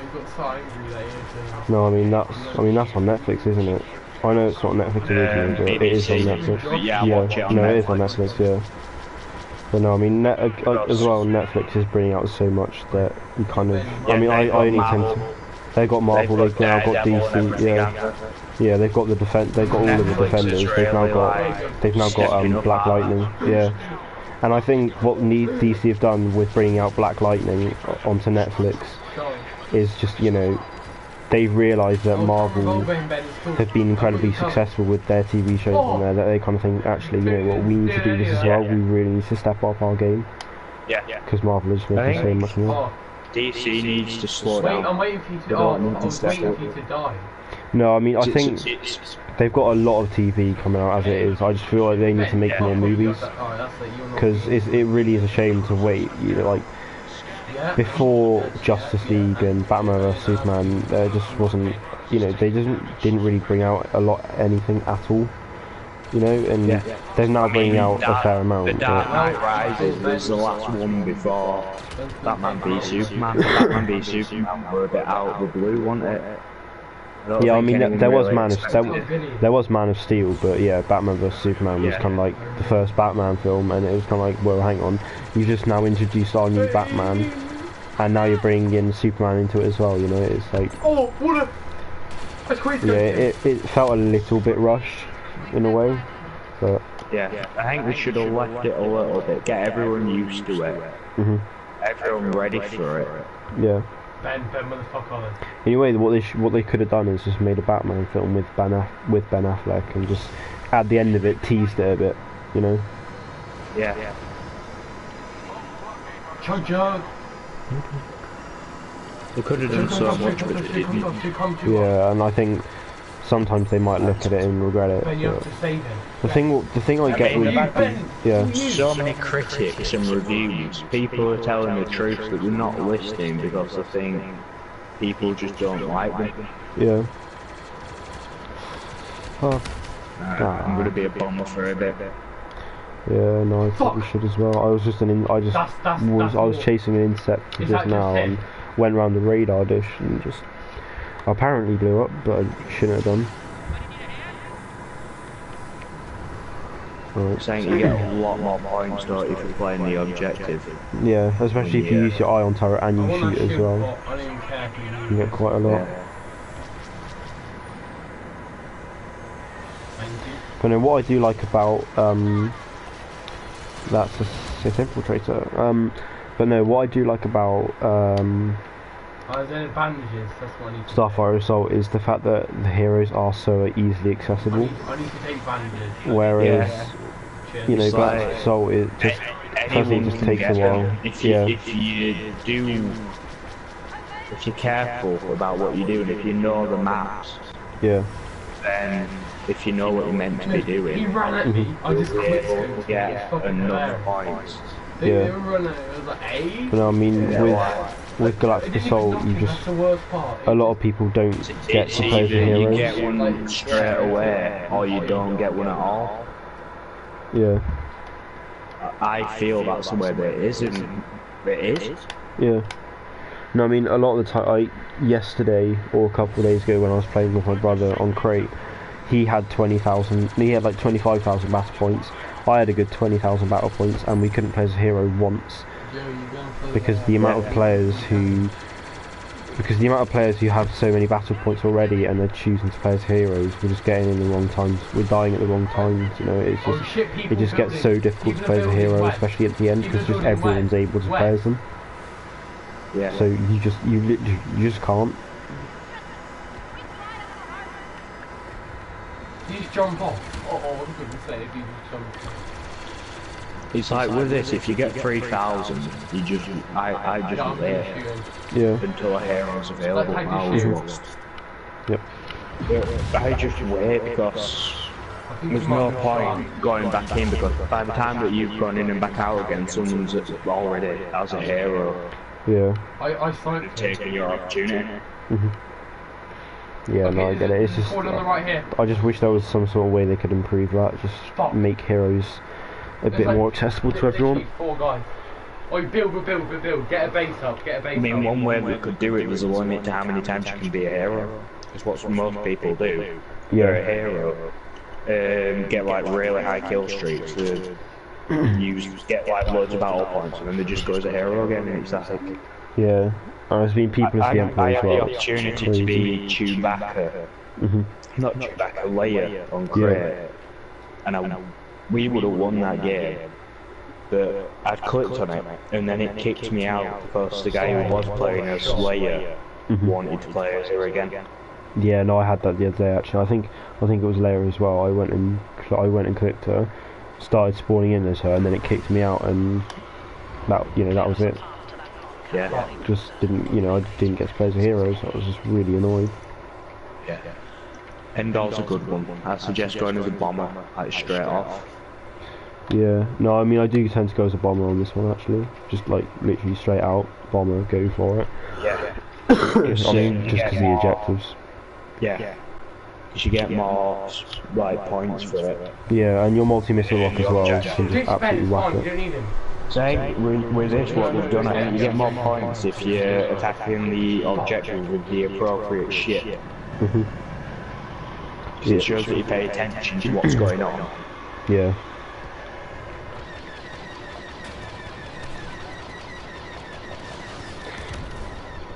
No, I mean that's on Netflix, isn't it? I know it's not Netflix originally, but it is on Netflix. Yeah, it is on Netflix. Yeah. But no, I mean as well, Netflix is bringing out so much that you kind of. I mean, I only tend to. They've got Marvel. They've now got DC. Yeah. Yeah, they've got the They've got all of the Defenders. They've now got Black Lightning. Yeah. And I think what DC have done with bringing out Black Lightning onto Netflix is just, you know, they've realised that Marvel have been incredibly successful with their TV shows on there, that they kind of think, actually, you know what, we need to do this as well, we really need to step up our game. Yeah. Because Marvel is making so much more. DC needs to slow down. I'm waiting for you to die. No, I mean, I think they've got a lot of TV coming out as it is. I just feel like they need to make more movies, because it really is a shame to wait. You know, like before Justice League and Batman vs Superman, there just wasn't. You know, they didn't really bring out anything at all. You know, and they're now bringing out a fair amount. The Dark Knight Rises was the last one before Batman v Superman. Batman v Superman were a bit out of the blue, wasn't it? Yeah, I mean there was Man of Steel, but yeah, Batman vs Superman was kind of like the first Batman film, and it was kind of like, well, hang on, you just now introduced our new Batman, and now you're bringing in Superman into it as well. You know, it's like, it felt a little bit rushed in a way, but yeah, I think we should have left it a little bit, get everyone used to it, everyone ready for it. Yeah. Ben, motherfucker on. Anyway, what they could have done is just made a Batman film with Ben Affleck, and just at the end of it teased it a bit, you know. Yeah. Chug. They could have done so much, but they didn't. Yeah, and I think sometimes they might look at it and regret it. Then you have to save him. The thing I get with so many critics and reviews, people are telling the truth that they're not listening because they think people just don't like them. Yeah. Oh. I'm gonna be a bomber for a bit. Yeah, no, I probably should as well. I was just I was chasing an insect just now and went round the radar dish and just apparently blew up, but I shouldn't have done. Right. Saying you get a lot more points, don't you, for playing the objective? Yeah, especially if you use your ion turret and you shoot as well. I don't even care if You get quite a lot. Yeah. But no, what I do like about that's a Sith infiltrator. But no, what I do like about there's advantages, that's what I need to Starfire Assault is the fact that the heroes are so easily accessible. I need to take bandages. Whereas, you know, Black Assault it just firstly just takes a while. If you're careful about what you're doing, if you know the maps, yeah, then if you know what you're meant to be doing, he ran at me, I just clicked him. Yeah, enough points. They were running, it was like, hey? But no, I mean, with Galactic Assault, you just a lot of people don't get to play the heroes. You get one straight away, or you don't get one at all. Yeah. I feel that's the way that it is, and it is. Yeah. No, I mean, a lot of the time, yesterday or a couple of days ago when I was playing with my brother on Crate, he had 20,000, he had like 25,000 battle points. I had a good 20,000 battle points, and we couldn't play as a hero once because the amount of players who have so many battle points already and they're choosing to play as heroes, we're just getting in the wrong times, we're dying at the wrong times, you know. It's just it just gets so difficult to play as a hero, especially at the end, because just everyone's able to play as them. Yeah. So you just can't. You just jump off. I was going to say if you just jump off. It's like with this, if you get 3,000, you just, I just wait until a hero's available. I was lost. Yep. I just wait because there's no point going back in, because by the time that you've gone in and back out again, someone's already as a hero. Yeah. I started taking your opportunity. Yeah, no, I get it. It's just I just wish there was some sort of way they could improve that, just make heroes a bit more accessible to everyone. 4 guys. Oh, build, get a base up, I mean, one way we could do it was a limit to how many times you can be a hero. Because what most people do, they're a hero, get like really high kill streaks, get like loads of battle points, and then they just go as a hero again, and it's like... Yeah, there's been people as the Emperor as well. I had the opportunity to be Chewbacca, not Chewbacca, Leia on Crate, and we would have won that game, but I'd clicked on it, and then it kicked me out because the guy who was playing as Leia wanted to play as her again. Yeah, no, I had that the other day actually. I think it was Leia as well. I went and clicked her, started spawning in as her, and then it kicked me out, and that was it. Yeah. Just didn't, I didn't get to play as a hero, so I was just really annoyed. Yeah. Endor's a good one. I suggest going as a bomber, like straight off. Yeah, no, I mean, I do tend to go as a bomber on this one actually. Just like literally straight out bomber, go for it. Yeah. I mean, just because the objectives. Yeah. Because you get more like points for it. Yeah, and your multi-missile lock as well. You can just absolutely whack it. Say, with this, what we've done, I think you get more points if you're attacking the objective with the appropriate ship. Because it shows that you pay attention to what's going on. Yeah.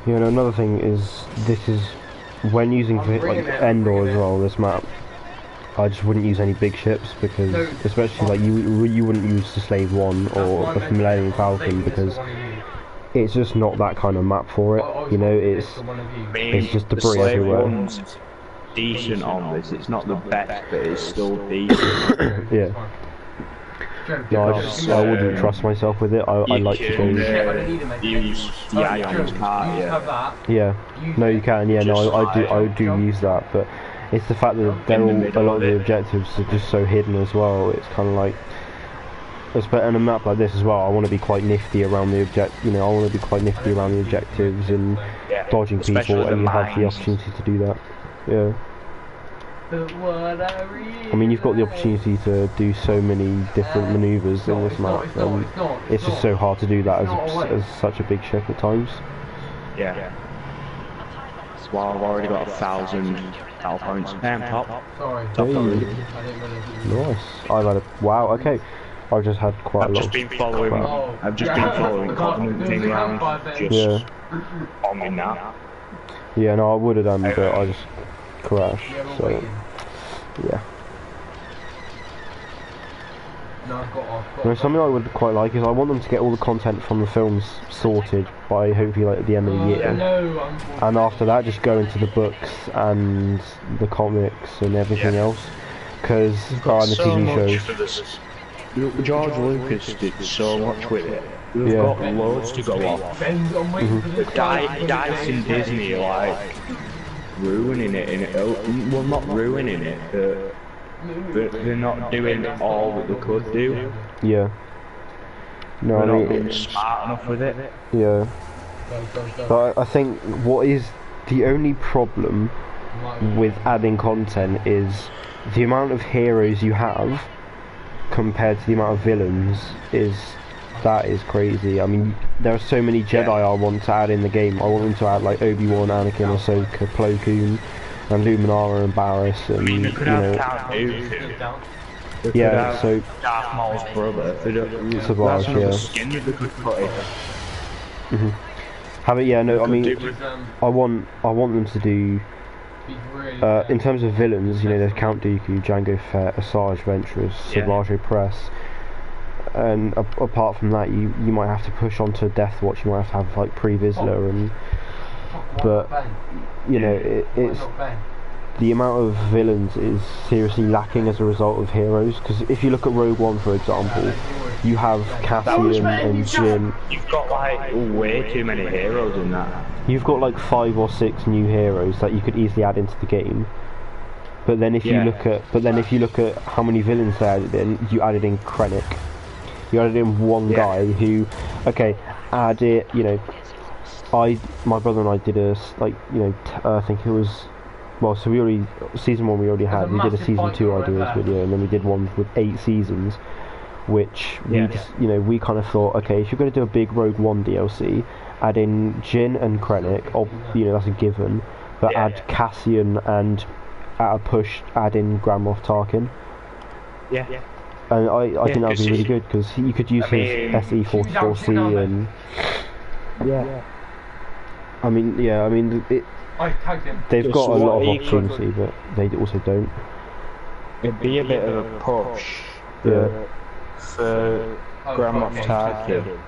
Yeah, and another thing is, this is, when using like Endor as well, this map, I just wouldn't use any big ships, because especially like you wouldn't use the Slave 1 or the Millennium Falcon, because it's just not that kind of map for it. You know, it's just debris everywhere. Decent on this. It's not the best, but it's still decent. Yeah. No, I wouldn't trust myself with it. I like to go. Use the ions, can't you? Yeah. No, you can. Yeah. No, I do use that, but It's the fact that they're all, a lot of the objectives are just so hidden as well. It's kind of like, on a map like this as well, I want to be quite nifty around the I want to be quite nifty around the objectives and dodging people, and you have the opportunity to do that. Yeah. I mean, you've got the opportunity to do so many different manoeuvres in this map, and it's just so hard to do that as such a big ship at times. Yeah. Well, I've already got 1,000 battle points. Top. Sorry. Nice. I've had wow. Okay. I've just had quite a lot. I've just been following Covenant thing around. Just bombing that. Yeah, no, I would have done, but I just crashed. So yeah. No, something I would quite like is I want them to get all the content from the films sorted by hopefully like at the end of the year, and after that just go into the books and the comics and everything else, because the TV shows. George Lucas did so much with it. We've got loads to go off. The dice in Disney are like ruining it. Well, not ruining it, but they're not doing all that they could do. Yeah. No, they're not being smart enough with it. Yeah. But I think what is the only problem with adding content is the amount of heroes you have compared to the amount of villains is crazy. I mean, there are so many Jedi I want to add in the game. I want them to add like Obi-Wan, Anakin, Ahsoka, Plo Koon, and Luminara and Barriss, and you know. Yeah, so Darth Maul's brother. Savage, Have it, yeah. No, I mean, I want them to do. In terms of villains, you know, there's Count Dooku, Jango Fett, Asajj Ventress, Savage Press, and apart from that, you might have to push onto Death Watch. You might have to have like Pre Vizsla, and but you know, it's the amount of villains is seriously lacking as a result of heroes. Because if you look at Rogue One, for example, you have Cassian and Jyn. You've got like way too many heroes in that. You've got like 5 or 6 new heroes that you could easily add into the game. But then if you look at how many villains they added in, you added in Krennic. You added in one guy who, add it. You know, my brother and I did a I think it was. Well, so season 1 we already had. We did a season 2 ideas video, and then we did one with 8 seasons, which we kind of thought, okay, if you're going to do a big Rogue One DLC, add in Jyn and Krennic, that's a given, but add Cassian and at a push add in Grand Moff Tarkin. Yeah. And I think that would be really good, because you could use his SE-44C and they've got a lot of opportunity, but they also don't. It'd be a bit of a push for Grand Moff Tarkin.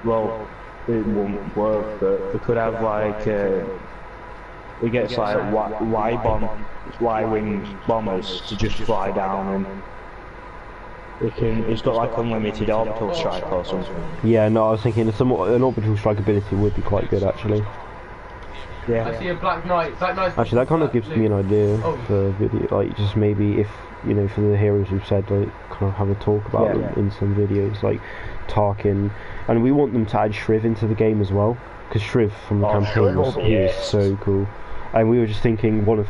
Well, it won't work, but we could have like it gets like Y-wing bombers to just fly down, and it's got like unlimited orbital strike or something. Yeah, no, I was thinking an orbital strike ability would be quite good actually. Yeah. I see a Black Knight. Actually, that kind of gives me an idea for video, like just maybe if for the heroes we've said, like kind of have a talk about them in some videos, like Tarkin, and we want them to add Shriv into the game as well, because Shriv from the campaign was so cool, and we were just thinking one of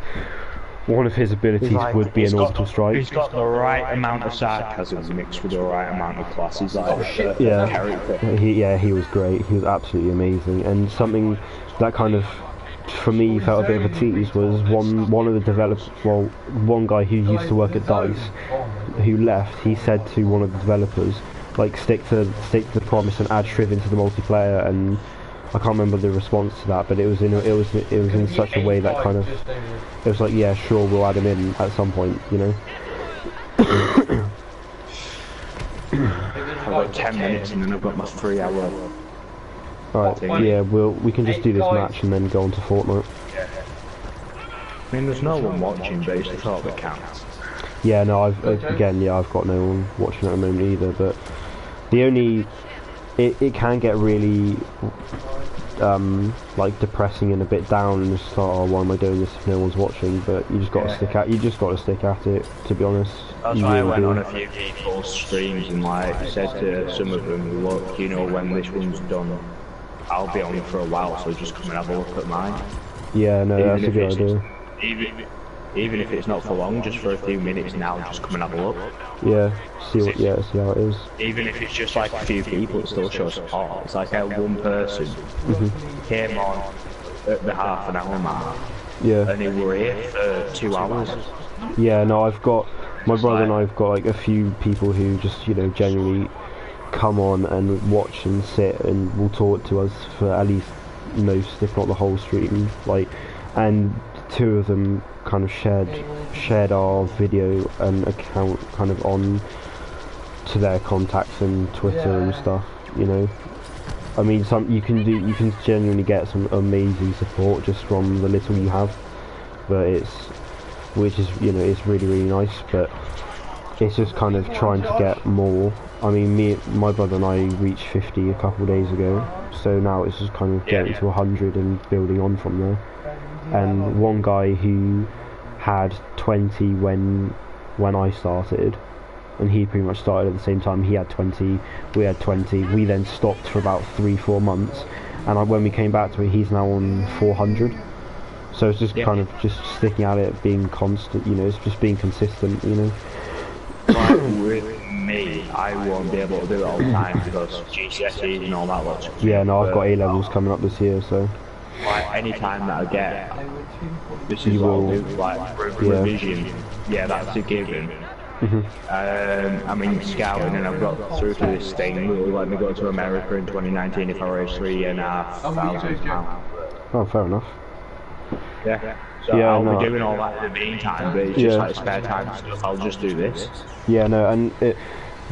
his abilities would be an orbital strike. He's got the right amount of sarcasm mixed with the right amount of class. He's like character. He was great. He was absolutely amazing, and something that kind of, for me, felt a bit of a tease was one of the developers, one guy who used to work at DICE, who left. He said to one of the developers, like, stick to the promise and add Shriv into the multiplayer, and I can't remember the response to that, but it was in such a way that kind of, it was like, yeah, sure, we'll add him in at some point, you know. I've got 10 minutes and then I've got my 3-hour. Alright, yeah, we can just do this match and then go on to Fortnite. I mean, there's no one watching, but it's the thought that counts. Yeah, no, I've got no one watching at the moment either, but the only, it can get really like depressing and a bit down, and just thought, oh, why am I doing this if no one's watching? But you just got to stick at. You just got to stick at it. To be honest. That's why I went on a few people's streams and like said to some of them, look, you know, when this one's done, I'll be on for a while, so just come and have a look at mine. Yeah, no, that's a good idea. Even if it's not for long, just for a few minutes now, just come and have a look. Yeah, see how it is. Even if it's just like a few people, it still shows support. It's like how one person came on at the half an hour mark, and they were here for 2 hours. Yeah, no, my brother and I've got like a few people who just, you know, genuinely come on and watch and sit and will talk to us for at least most, if not the whole stream. Like, and 2 of them kind of shared our video and account kind of on to their contacts and Twitter and stuff, you know. I mean, you can genuinely get some amazing support just from the little you have, but which is, you know, it's really, really nice, but it's just kind of trying to get more. I mean, my brother and I reached 50 a couple of days ago, so now it's just kind of getting to 100 and building on from there. And one guy who had 20 when I started, and he pretty much started at the same time, he had 20, we had 20, we then stopped for about 3-4 months, and when we came back to it, he's now on 400. So it's just kind of just sticking at it, being constant, you know, it's just being consistent, you know. Like with me, I won't be able to do it all the time because GCSEs and all that lot. Yeah, no, I've got A-levels coming up this year, so... Like, any time that I get, this is what I'll do, like, revision, that's a given. I'm in scouting and I've got through to this thing, will let me go to America in 2019 if I raise £3,500. Oh, fair enough. Yeah. So I'll be doing all that in the meantime, but it's just like spare time stuff, I'll just do this. Yeah, no, and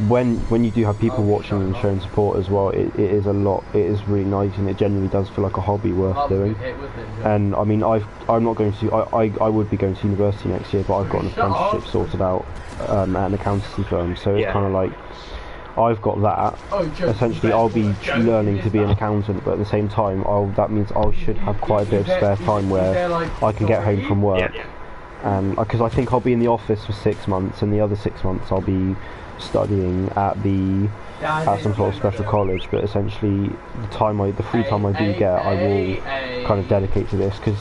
when you do have people watching and showing support as well, it is a lot. It is really nice, and it genuinely does feel like a hobby worth doing. And I mean, I'm not going to. I would be going to university next year, but I've got an apprenticeship sorted out at an accountancy firm. So it's kind of like I've got that. Essentially, I'll be learning to be an accountant, but at the same time, that means I should have quite a bit of spare time where I can get home from work. And because I think I'll be in the office for 6 months, and the other 6 months I'll be studying at some sort of special college. But essentially, the free time I do get, I will kind of dedicate to this, because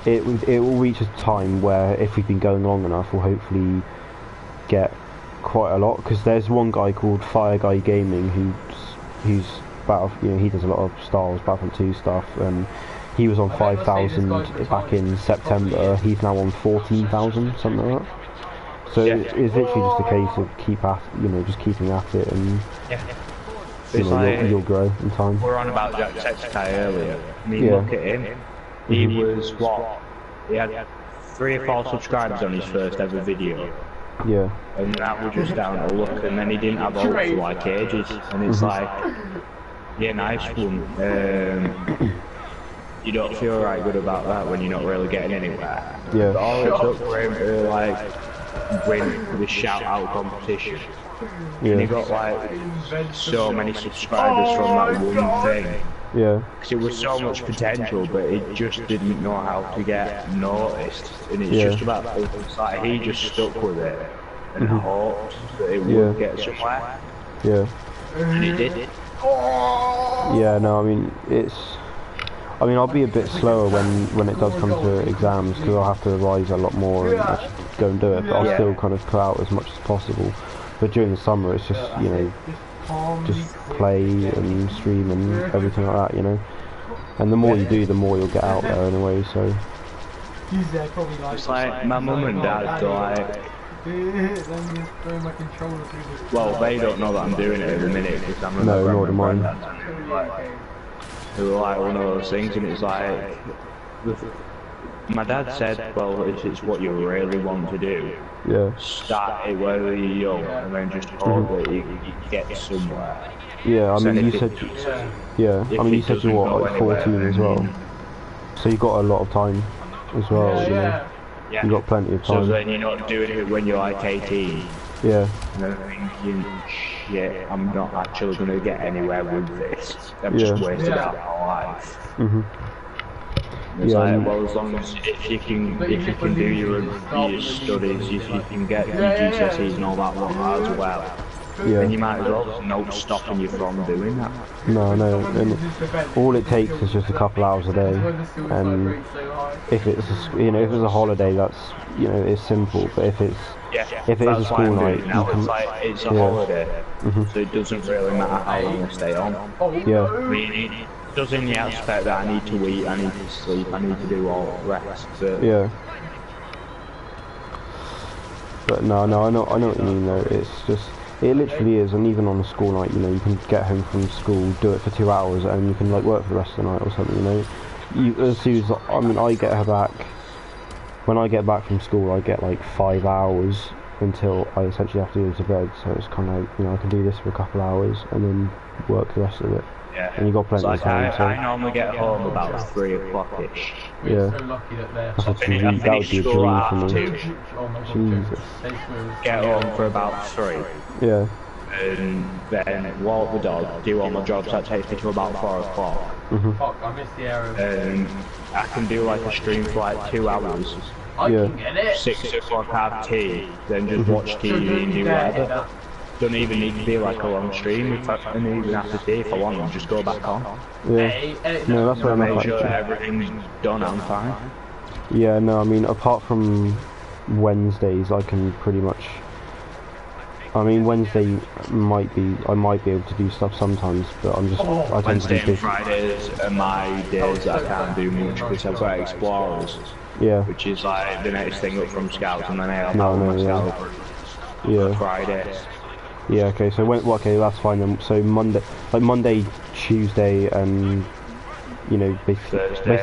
it will reach a time where, if we've been going long enough, we'll hopefully get quite a lot. Because there's one guy called Fire Guy Gaming who's he does a lot of Star Wars Battlefront 2 stuff, and he was on 5,000 back in September. He's now on 14,000, something like that. So it's literally just a case of just keeping at it, and you'll grow in time. We're on about Jacksepticeye earlier. I mean, look at him. He was he had 3 or 4 subscribers on his first ever video. Yeah. And that was just down to luck, and then he didn't have hope for like ages. And it's like, nice one. You don't feel right good about that when you're not really getting anywhere. Yeah. But all it took for him to like win the shout out competition. And he got like so many subscribers from that one thing. Yeah. Because it was so much potential, but he just didn't know how to get noticed. And it's just about, it's like he just stuck with it and hoped that it would get somewhere. Yeah. And it did. Yeah, no, I mean, I'll be a bit slower when it does come to exams, because I'll have to revise a lot more and just go and do it, but I'll still kind of put out as much as possible. But during the summer, it's just, just play and stream and everything like that, And the more you do, the more you'll get out there anyway, so... It's like, my mum and dad, well, they don't know that I'm doing it at the minute, because I'm nor do mine. They were like one of those things, and it's like, my dad said, well, it's what you really want to do. Yeah. Start it whether you're young, and then just hope that you get somewhere. Yeah, I mean, you said you're what, like 14 as well. So you got a lot of time as well, Yeah. You got plenty of time. So then you're not doing it when you're like 18. Yeah. And then thinking, shit, I'm not actually going to get anywhere with this. I've just wasted out my life. It's like, well, as long as if you can do your studies, if you can get your GCSEs and all that one as well, then you might as well. There's no stopping you from doing that. No, and all it takes is just a couple hours a day, and if it's if it's a holiday, that's it's simple. But if it's if it is a school night, now it's a holiday, so it doesn't really matter how long I stay on. Yeah. I mean, it does in the aspect that I need to eat, I need to sleep, I need to do all the rest. But yeah. But no, I know what you mean though. It's just. It literally is, and even on a school night, you can get home from school, do it for 2 hours, and you can like work for the rest of the night or something. As soon as I get her back, when I get back from school, I get like 5 hours until I essentially have to go to bed. So it's kind of like I can do this for a couple hours and then work the rest of it. Yeah. And you got plenty of time. I normally get home about 3 o'clock-ish. Yeah. That would be a dream for me. Jesus. Get home for about 3. Yeah. And then walk the dog, do all my jobs. That takes me to about 4 o'clock. Fuck, I missed the arrow. And I can do like a stream for like 2 hours. I can get it. 6 o'clock have tea, then just watch TV and do whatever. Don't even need to be like a long stream. And even after tea, if I want, I'll just go back on. Yeah. No, that's what I make sure everything's done. I'm fine. Yeah. No, I mean, apart from Wednesdays, I can pretty much. I mean, Wednesday I might be able to do stuff sometimes, but I'm just. I tend to do Wednesday and Fridays are my days that I can't do much because I've got Explorers. Yeah. Which is like the next thing up from Scouts, and then I have my Scout yeah. Fridays. Yeah, okay, so okay, that's fine then. So Monday, Tuesday, and basically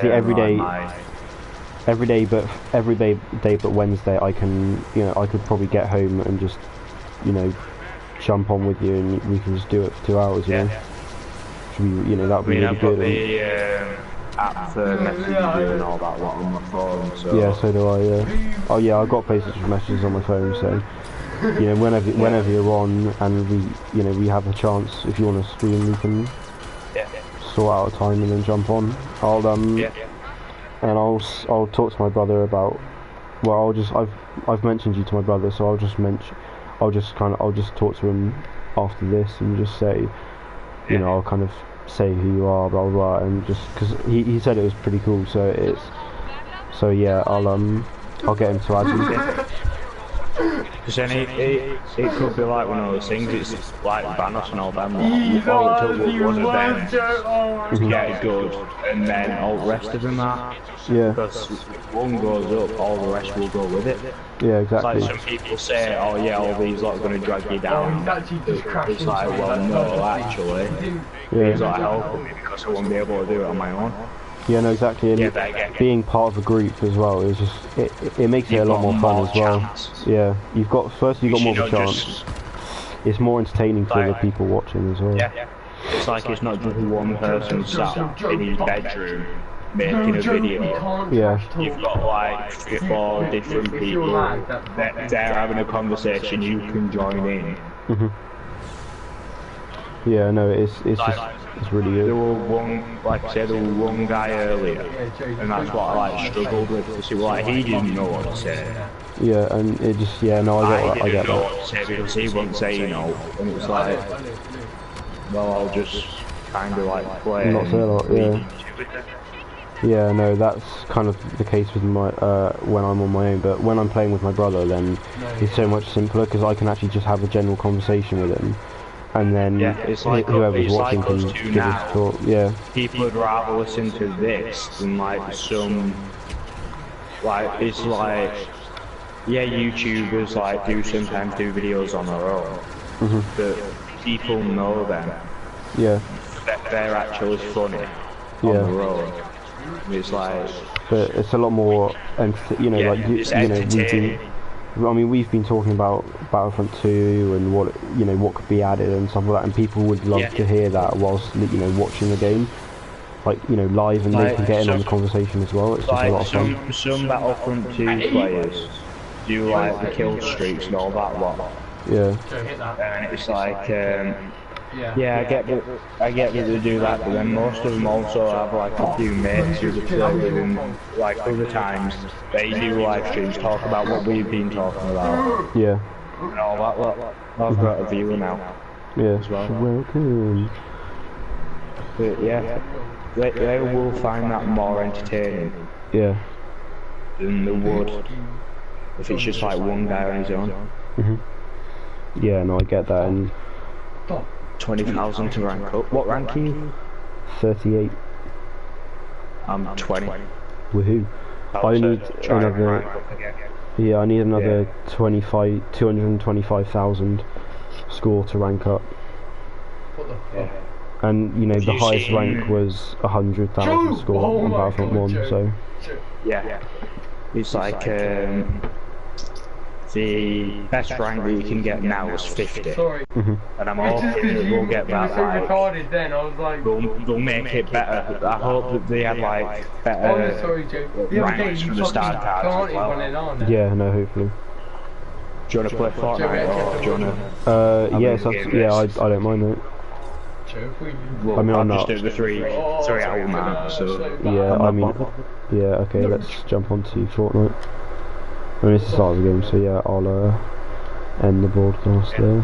every day but Wednesday, I can, I could probably get home and just, jump on with you, and we can just do it for 2 hours, Should be, that would be really good. The app for messaging and all that lot on my phone. So. Yeah, so do I. Yeah. Oh yeah, I've got PlayStation messages on my phone, so. Whenever you're on and we have a chance, if you want to stream, we can sort out a time and then jump on. I'll talk to my brother about. Well, I've mentioned you to my brother, so I'll just talk to him after this and just say, I'll kind of say who you are, blah blah, blah, and just because he said it was pretty cool, so yeah, I'll get him to add you. Because then it could be like one of those things, it's like Banos and all them, all it took was one of them to get it good, and then all the rest of them are. Yeah. Because if one goes up, all the rest will go with it. Yeah, exactly. It's like some people say, oh yeah, all these lot are going to drag you down. It's like, well no, actually, these lot are helping me because I won't be able to do it on my own. Yeah, no, exactly, and being part of a group as well is just it makes it a lot more fun as well. Yeah, you've got more of a chance. It's more entertaining for the people watching as well. Yeah, it's like it's not just one person sat in his bedroom making a video. Yeah, you've got like 3 or 4 different people. They're having a conversation. You can join in. Yeah, no, it's really good. There was one guy earlier, and that's what I struggled with to see. He didn't know what to say. Yeah, and it just I get know what to say because he wouldn't say no, and it was like, well, I'll just kind of play. Not say a lot, yeah. Yeah, no, that's kind of the case with my when I'm on my own. But when I'm playing with my brother, then it's so much simpler because I can actually just have a general conversation with him. And then it's like whoever's watching can give us a talk. Yeah. People would rather listen to this than some it's YouTubers do sometimes do videos on their own. But people know them. Yeah. They're actually funny on their own. It's but it's a lot more, we've been talking about Battlefront 2 and what could be added and stuff like that, and people would love to hear that whilst watching the game, live, and they can get in on the conversation as well. It's just a lot of fun. Some Battlefront 2 players do the kill streaks and all that lot. Yeah. And it's Yeah, I get that they do that, but then most of them also have like a few mates who they play with, and like other times they do live streams talk about what we've been talking about. Yeah. And all that lot. I've got a viewer now. Yeah. As well. Welcome. But yeah, they will find that more entertaining. Yeah. Than they would if it's just like one guy on his own. Yeah, no, I get that. And 20,000 to rank up. What rank are you? 38. I'm 20. Woohoo! I need another. Yeah, I need another 225,000 score to rank up. What the fuck? And you know the highest rank was 100,000 score on Battlefront 1. So yeah, it's like the best rank that you can get now is 50. Sorry. And I'm hoping that we'll get that. You were so retarded then. I was like, they'll make it better. I hope that they have like better ranks from the start cards as well. yeah, no, hopefully. Do you want to play Fortnite or do you want to? Yes, yeah, I don't mind it. Well, I mean, I'm just not. at the 3 hour mark, so Yeah, I mean, yeah, okay, let's jump onto Fortnite. I mean, it's the start of the game, so yeah, I'll end the broadcast there.